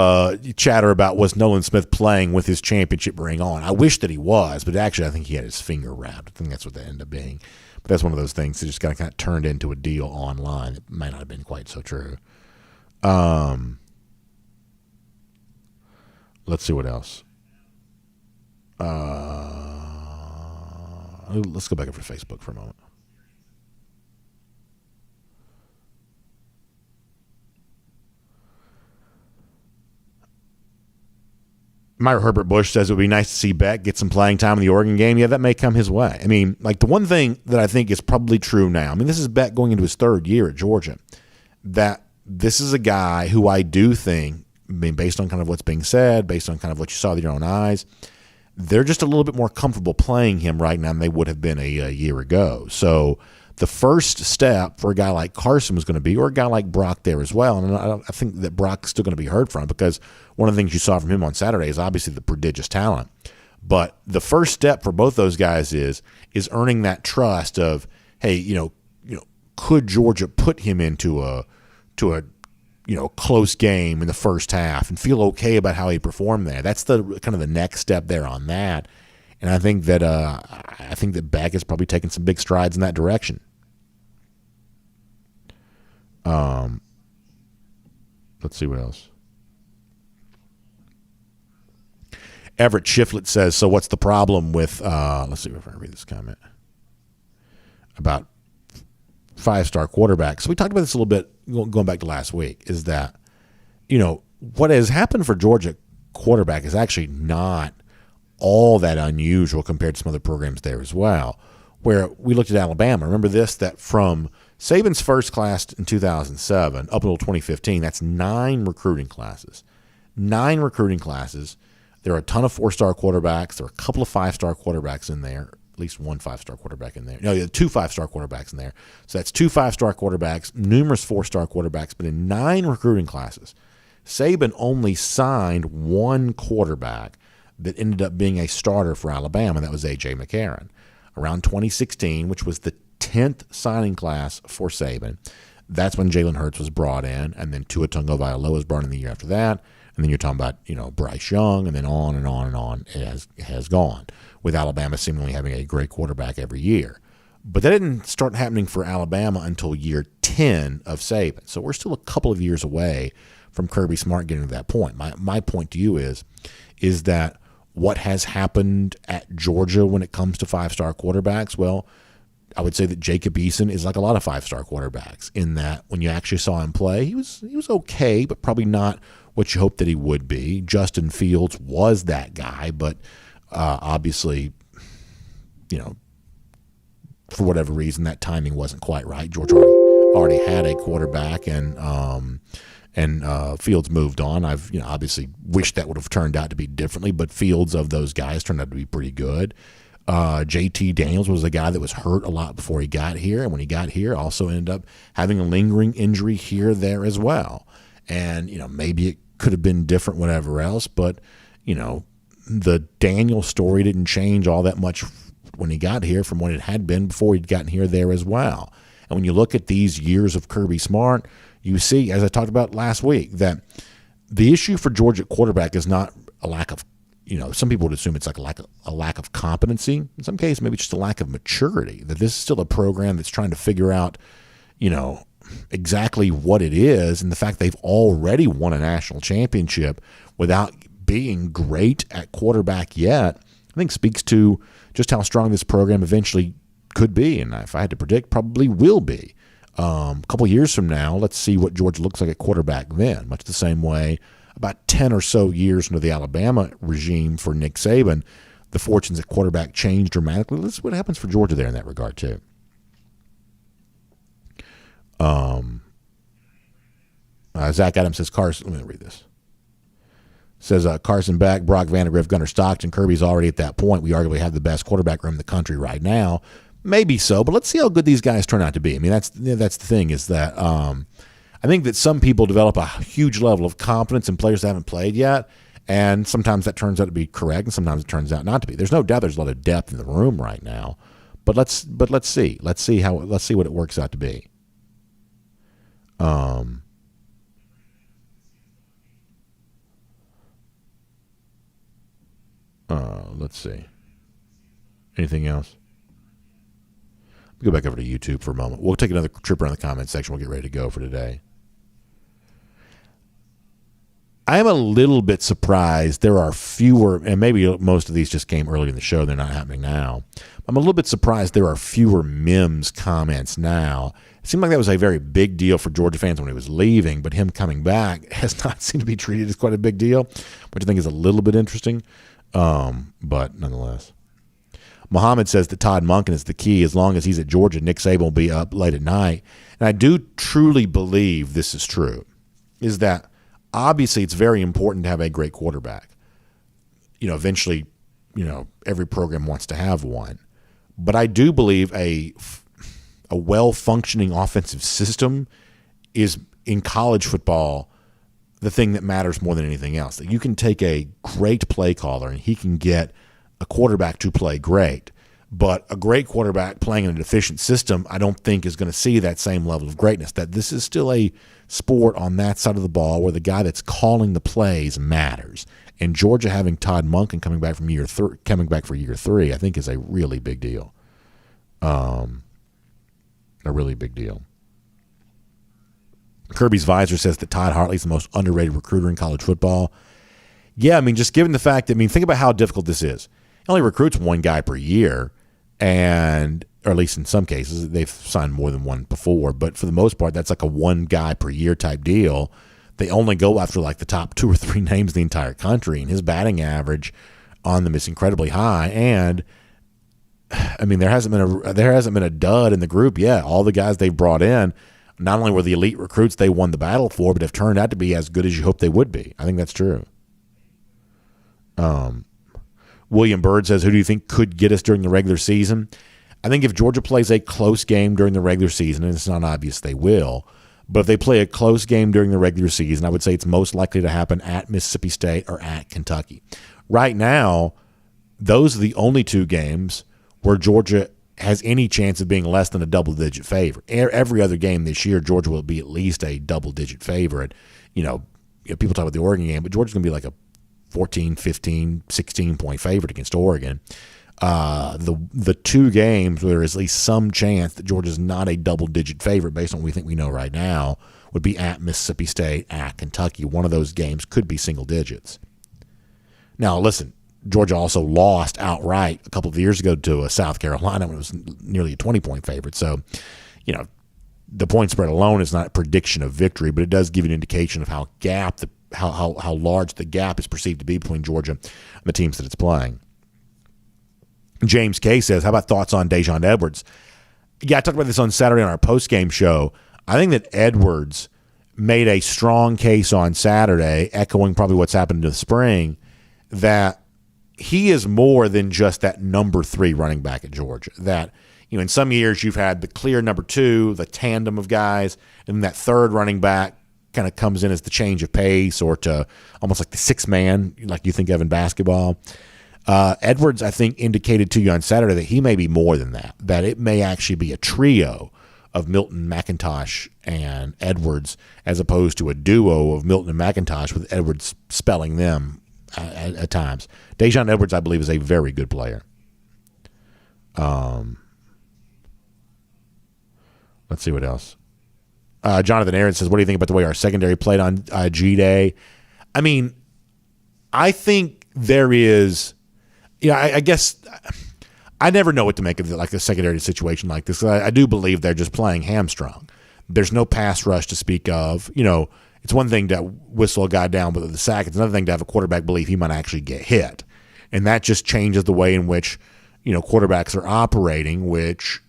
chatter about was Nolan Smith playing with his championship ring on. I wish that he was, but actually I think he had his finger wrapped. I think that's what that ended up being. But that's one of those things that just kind of turned into a deal online. It might not have been quite so true. Let's see what else. Let's go back over to Facebook for a moment. Myra Herbert Bush says it would be nice to see Beck get some playing time in the Oregon game. Yeah, that may come his way. I mean, like the one thing that I think is probably true now, I mean, this is Beck going into his third year at Georgia, that this is a guy who I do think, I mean, based on kind of what's being said, based on kind of what you saw with your own eyes, they're just a little bit more comfortable playing him right now than they would have been a year ago. So the first step for a guy like Carson was going to be, or a guy like Brock there as well. And I think that Brock's still going to be heard from, because one of the things you saw from him on Saturday is obviously the prodigious talent. But the first step for both those guys is earning that trust of, hey, could Georgia put him into a close game in the first half and feel okay about how he performed there? That's the kind of the next step there on that. And I think that Beck has probably taken some big strides in that direction. Let's see what else. Everett Shiflett says, so what's the problem with, let's see if I can read this comment, about 5-star quarterbacks. So we talked about this a little bit going back to last week, is that, what has happened for Georgia quarterback is actually not all that unusual compared to some other programs there as well, where we looked at Alabama. Remember this, that from Saban's first class in 2007 up until 2015, that's 9 recruiting classes. 9 recruiting classes. There are a ton of 4-star quarterbacks. There are a couple of 5-star quarterbacks in there, at least one 5-star quarterback in there. No, 2 5-star quarterbacks in there. So that's 2 5-star quarterbacks, numerous 4-star quarterbacks, but in 9 recruiting classes, Saban only signed 1 quarterback that ended up being a starter for Alabama. That was A.J. McCarron. Around 2016, which was the 10th signing class for Saban, that's when Jalen Hurts was brought in, and then Tua Tagovailoa was brought in the year after that. And then you're talking about, Bryce Young, and then on and on and on it has gone, with Alabama seemingly having a great quarterback every year. But that didn't start happening for Alabama until year 10 of Saban. So we're still a couple of years away from Kirby Smart getting to that point. My point to you is that what has happened at Georgia when it comes to 5-star quarterbacks, well, I would say that Jacob Eason is like a lot of 5-star quarterbacks, in that when you actually saw him play, he was okay, but probably not what you hoped that he would be. Justin Fields was that guy, but obviously, for whatever reason, that timing wasn't quite right. Georgia already had a quarterback, and Fields moved on. I've obviously wished that would have turned out to be differently, but Fields, of those guys, turned out to be pretty good. J.T. Daniels was a guy that was hurt a lot before he got here, and when he got here, also ended up having a lingering injury here, there as well. And maybe it could have been different, whatever else, but the Daniel story didn't change all that much when he got here from what it had been before he'd gotten here, there as well. And when you look at these years of Kirby Smart, you see, as I talked about last week, that the issue for Georgia quarterback is not a lack of, some people would assume it's like a lack of competency. In some cases, maybe just a lack of maturity, that this is still a program that's trying to figure out, exactly what it is, and the fact they've already won a national championship without being great at quarterback yet, I think speaks to just how strong this program eventually could be, and if I had to predict, probably will be. A couple years from now, let's see what Georgia looks like at quarterback then, much the same way about 10 or so years into the Alabama regime for Nick Saban, the fortunes at quarterback changed dramatically. Let's see what happens for Georgia there in that regard too. Zach Adams says Carson. Let me read this. Says Carson Beck, Brock Vandagriff, Gunnar Stockton. Kirby's already at that point. We arguably have the best quarterback room in the country right now. Maybe so, but let's see how good these guys turn out to be. I mean, that's the thing, is that I think that some people develop a huge level of confidence in players that haven't played yet, and sometimes that turns out to be correct, and sometimes it turns out not to be. There's no doubt there's a lot of depth in the room right now, but let's see what it works out to be. Let's see. Anything else? Go back over to YouTube for a moment. We'll take another trip around the comment section. We'll get ready to go for today. I am a little bit surprised there are fewer, and maybe most of these just came early in the show. They're not happening now. I'm a little bit surprised there are fewer Mims comments now. It seemed like that was a very big deal for Georgia fans when he was leaving, but him coming back has not seemed to be treated as quite a big deal, which I think is a little bit interesting, but nonetheless. Muhammad says that Todd Monken is the key. As long as he's at Georgia, Nick Saban will be up late at night. And I do truly believe this is true, is that obviously it's very important to have a great quarterback. Eventually, every program wants to have one. But I do believe a a well-functioning offensive system is, in college football, the thing that matters more than anything else. That you can take a great play caller and he can get a quarterback to play great. But a great quarterback playing in a deficient system, I don't think is going to see that same level of greatness. That this is still a sport on that side of the ball where the guy that's calling the plays matters. And Georgia having Todd Monken coming back for year 3, I think is a really big deal. A really big deal. Kirby's Visor says that Todd Hartley's the most underrated recruiter in college football. Yeah, I mean, just given the fact that, think about how difficult this is. He only recruits one guy per year, or at least in some cases, they've signed more than one before, but for the most part, that's like a one guy per year type deal. They only go after like the top 2 or 3 names in the entire country, and his batting average on them is incredibly high. And there hasn't been a dud in the group yet. All the guys they've brought in, not only were the elite recruits they won the battle for, but have turned out to be as good as you hoped they would be. I think that's true. William Bird says, who do you think could get us during the regular season? I think if Georgia plays a close game during the regular season, and it's not obvious they will, but if they play a close game during the regular season, I would say it's most likely to happen at Mississippi State or at Kentucky. Right now, those are the only 2 games where Georgia has any chance of being less than a double-digit favorite. Every other game this year, Georgia will be at least a double-digit favorite. People talk about the Oregon game, but Georgia's going to be like a 14, 15, 16-point favorite against Oregon. The 2 games where there is at least some chance that Georgia's not a double-digit favorite based on what we think we know right now would be at Mississippi State, at Kentucky. One of those games could be single digits. Now, listen, Georgia also lost outright a couple of years ago to South Carolina when it was nearly a 20-point favorite. So, the point spread alone is not a prediction of victory, but it does give you an indication of how large the gap is perceived to be between Georgia and the teams that it's playing. James K says, how about thoughts on Daijun Edwards? Yeah, I talked about this on Saturday on our post-game show. I think that Edwards made a strong case on Saturday, echoing probably what's happened in the spring, that he is more than just that number 3 running back at Georgia. That, in some years you've had the clear number 2, the tandem of guys, and that third running back kind of comes in as the change of pace or to almost like the 6th man, like you think of in basketball. Edwards, I think, indicated to you on Saturday that he may be more than that, that it may actually be a trio of Milton, McIntosh, and Edwards as opposed to a duo of Milton and McIntosh with Edwards spelling them at times. Daijun Edwards, I believe, is a very good player. Let's see what else. Jonathan Aaron says, what do you think about the way our secondary played on G-Day? I think there is, I guess I never know what to make of like a secondary situation like this. I do believe they're just playing hamstrung. There's no pass rush to speak of. It's one thing to whistle a guy down with the sack. It's another thing to have a quarterback believe he might actually get hit. And that just changes the way in which, quarterbacks are operating, which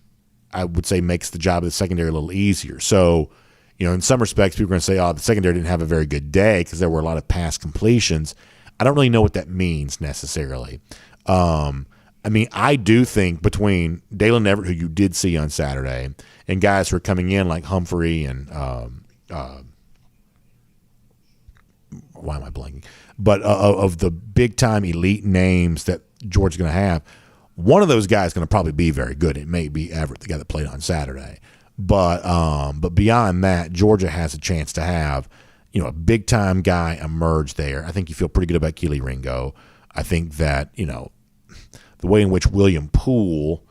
I would say makes the job of the secondary a little easier. So, in some respects, people are going to say, the secondary didn't have a very good day because there were a lot of pass completions. I don't really know what that means necessarily. I do think between Dalen Everett, who you did see on Saturday, and guys who are coming in like Humphrey and why am I blanking? But of the big-time elite names that Georgia's going to have, one of those guys is going to probably be very good. It may be Everett, the guy that played on Saturday. But beyond that, Georgia has a chance to have, a big-time guy emerge there. I think you feel pretty good about Keely Ringo. I think that, the way in which William Poole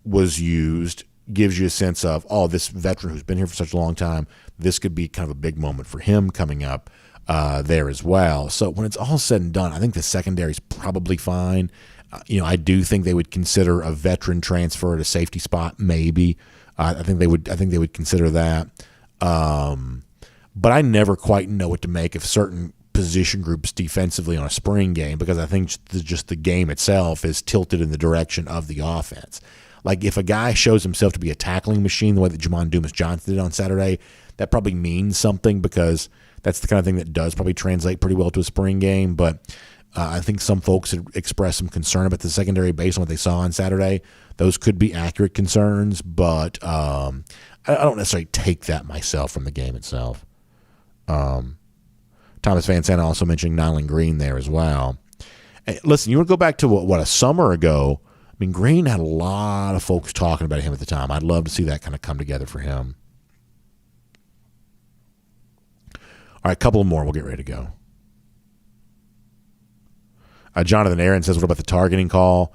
was used gives you a sense of, this veteran who's been here for such a long time, this could be kind of a big moment for him coming up there as well. So when it's all said and done, I think the secondary is probably fine. I do think they would consider a veteran transfer at a safety spot, maybe. I think they would consider that. But I never quite know what to make of certain position groups defensively on a spring game because I think just the game itself is tilted in the direction of the offense. Like if a guy shows himself to be a tackling machine the way that Jamon Dumas-Johnson did on Saturday, that probably means something because that's the kind of thing that does probably translate pretty well to a spring game. But I think some folks had expressed some concern about the secondary based on what they saw on Saturday. Those could be accurate concerns, but I don't necessarily take that myself from the game itself. Thomas Van Zandt also mentioning Nyland Greene there as well. Hey, listen, you want to go back to what a summer ago? I mean, Greene had a lot of folks talking about him at the time. I'd love to see that kind of come together for him. All right, a couple more. We'll get ready to go. Jonathan Aaron says, what about the targeting call?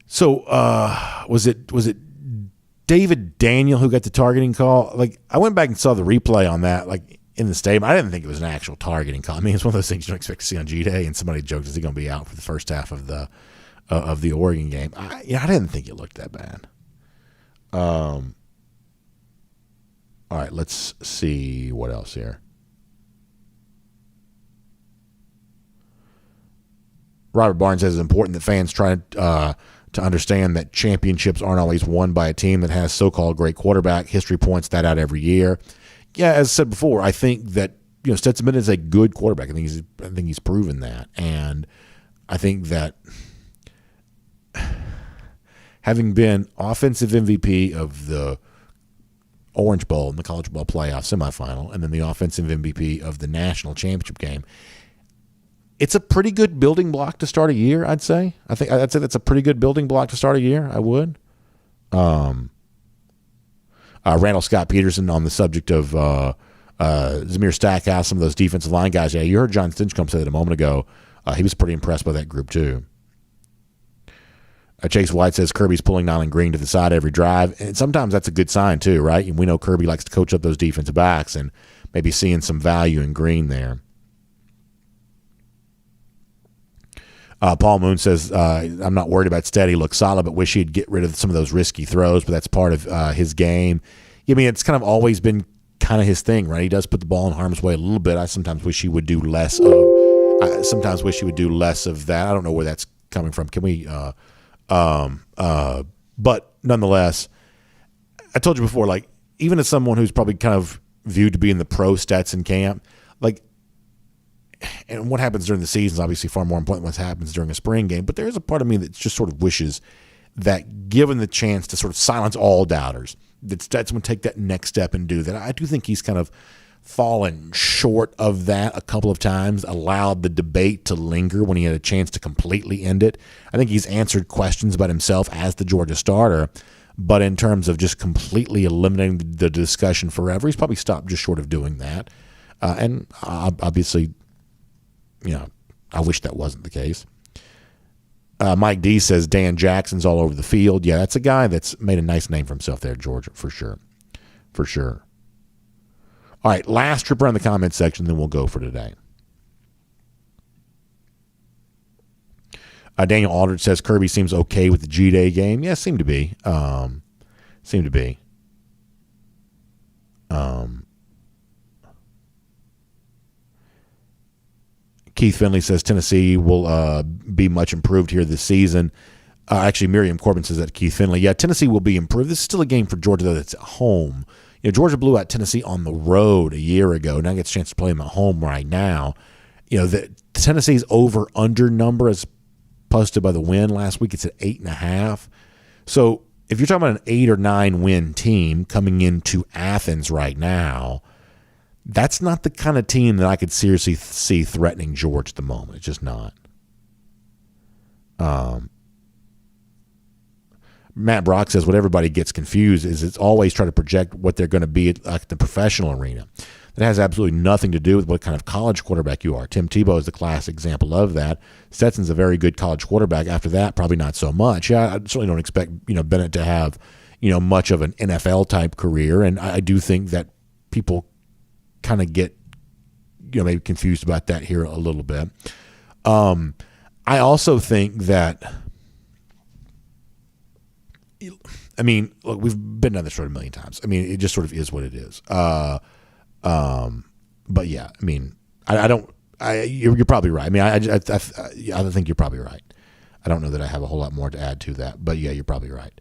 So was it David Daniel who got the targeting call? Like, I went back and saw the replay on that, like, in the stadium. I didn't think it was an actual targeting call. I mean, it's one of those things you don't expect to see on G-Day, and somebody joked, is he going to be out for the first half of the Oregon game? I didn't think it looked that bad. All right, let's see what else here. Robert Barnes says it's important that fans try to understand that championships aren't always won by a team that has so-called great quarterback. History points that out every year. Yeah, as I said before, I think that Stetson Bennett is a good quarterback. I think he's proven that, and I think that having been offensive MVP of the Orange Bowl in the College Bowl playoff semifinal, and then the offensive MVP of the national championship game, it's a pretty good building block to start a year, I'd say. I'd say that's a pretty good building block to start a year. I would. Randall Scott Peterson on the subject of Zamir Stackhouse, some of those defensive line guys. Yeah, you heard John Stinchcomb say that a moment ago. He was pretty impressed by that group too. Chase White says Kirby's pulling Nyland Greene to the side every drive, and sometimes that's a good sign too, right? And we know Kirby likes to coach up those defensive backs, and maybe seeing some value in Greene there. Paul Moon says, I'm not worried about Steady. Looks solid, but wish he'd get rid of some of those risky throws, but that's part of his game. I mean, it's kind of always been kind of his thing, right? He does put the ball in harm's way a little bit. I sometimes wish he would do less of that. I don't know where that's coming from. Can we but nonetheless, I told you before, like, even as someone who's probably kind of viewed to be in the pro Stetson camp, like, and what happens during the season is obviously far more important than what happens during a spring game. But there is a part of me that just sort of wishes that, given the chance to sort of silence all doubters, that Stetson would take that next step and do that. I do think he's kind of fallen short of that a couple of times, allowed the debate to linger when he had a chance to completely end it. I think he's answered questions about himself as the Georgia starter, but in terms of just completely eliminating the discussion forever, he's probably stopped just short of doing that. And obviously, I wish that wasn't the case. Mike D says Dan Jackson's all over the field. Yeah, that's a guy that's made a nice name for himself there at Georgia, for sure. For sure. All right, last trip around the comment section, then we'll go for today. Daniel Aldridge says Kirby seems okay with the G-Day game. Yeah, seemed to be. Keith Finley says Tennessee will be much improved here this season. Actually, Miriam Corbin says that Keith Finley. Yeah, Tennessee will be improved. This is still a game for Georgia, though, that's at home. Georgia blew out Tennessee on the road a year ago. Now gets a chance to play them at home right now. The Tennessee's over-under number as posted by the win last week, it's at 8.5. So if you're talking about an 8 or 9 win team coming into Athens right now, that's not the kind of team that I could seriously see threatening Georgia at the moment. It's just not. Matt Brock says what everybody gets confused is it's always trying to project what they're going to be at the professional arena. That has absolutely nothing to do with what kind of college quarterback you are. Tim Tebow is the classic example of that. Stetson's a very good college quarterback. After that, probably not so much. Yeah, I certainly don't expect Bennett to have much of an NFL type career, and I do think that people kind of get maybe confused about that here a little bit. I also think that, look, we've been down this road a million times. It just sort of is what it is. But yeah, you're probably right. I think you're probably right. I don't know that I have a whole lot more to add to that, but yeah, you're probably right.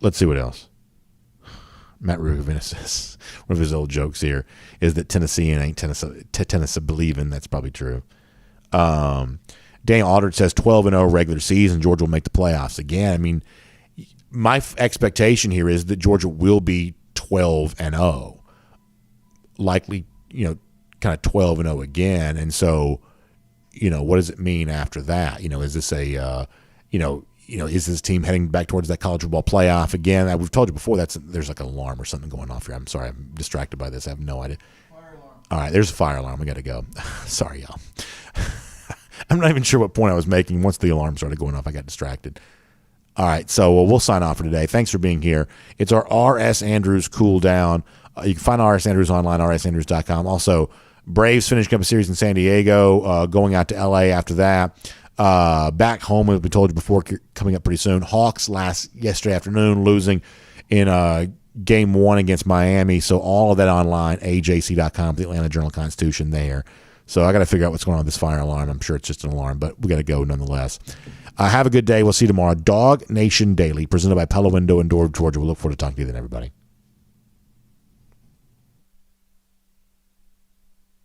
Let's see what else. Matt Rubin says, one of his old jokes here is that Tennessean ain't Tennessee believing. That's probably true. Daniel Aldridge says 12-0 regular season. Georgia will make the playoffs again. I mean, my expectation here is that Georgia will be 12-0, likely, kind of 12-0 again. And so, what does it mean after that? Is this is this team heading back towards that college football playoff again? We've told you before there's like an alarm or something going off here. I'm sorry, I'm distracted by this. I have no idea. Fire alarm. All right, there's a fire alarm. We got to go. Sorry, y'all. I'm not even sure what point I was making. Once the alarm started going off, I got distracted. All right, so we'll sign off for today. Thanks for being here. It's our R.S. Andrews Cool Down. You can find R.S. Andrews online, rsandrews.com. Also, Braves finished up a series in San Diego, going out to L.A. after that. Back home, as we told you before, coming up pretty soon. Hawks yesterday afternoon, losing in Game 1 against Miami. So all of that online, ajc.com, the Atlanta Journal-Constitution there. So I got to figure out what's going on with this fire alarm. I'm sure it's just an alarm, but we got to go nonetheless. Have a good day. We'll see you tomorrow. Dog Nation Daily, presented by Pella Window and Door of Georgia. We'll look forward to talking to you then, everybody.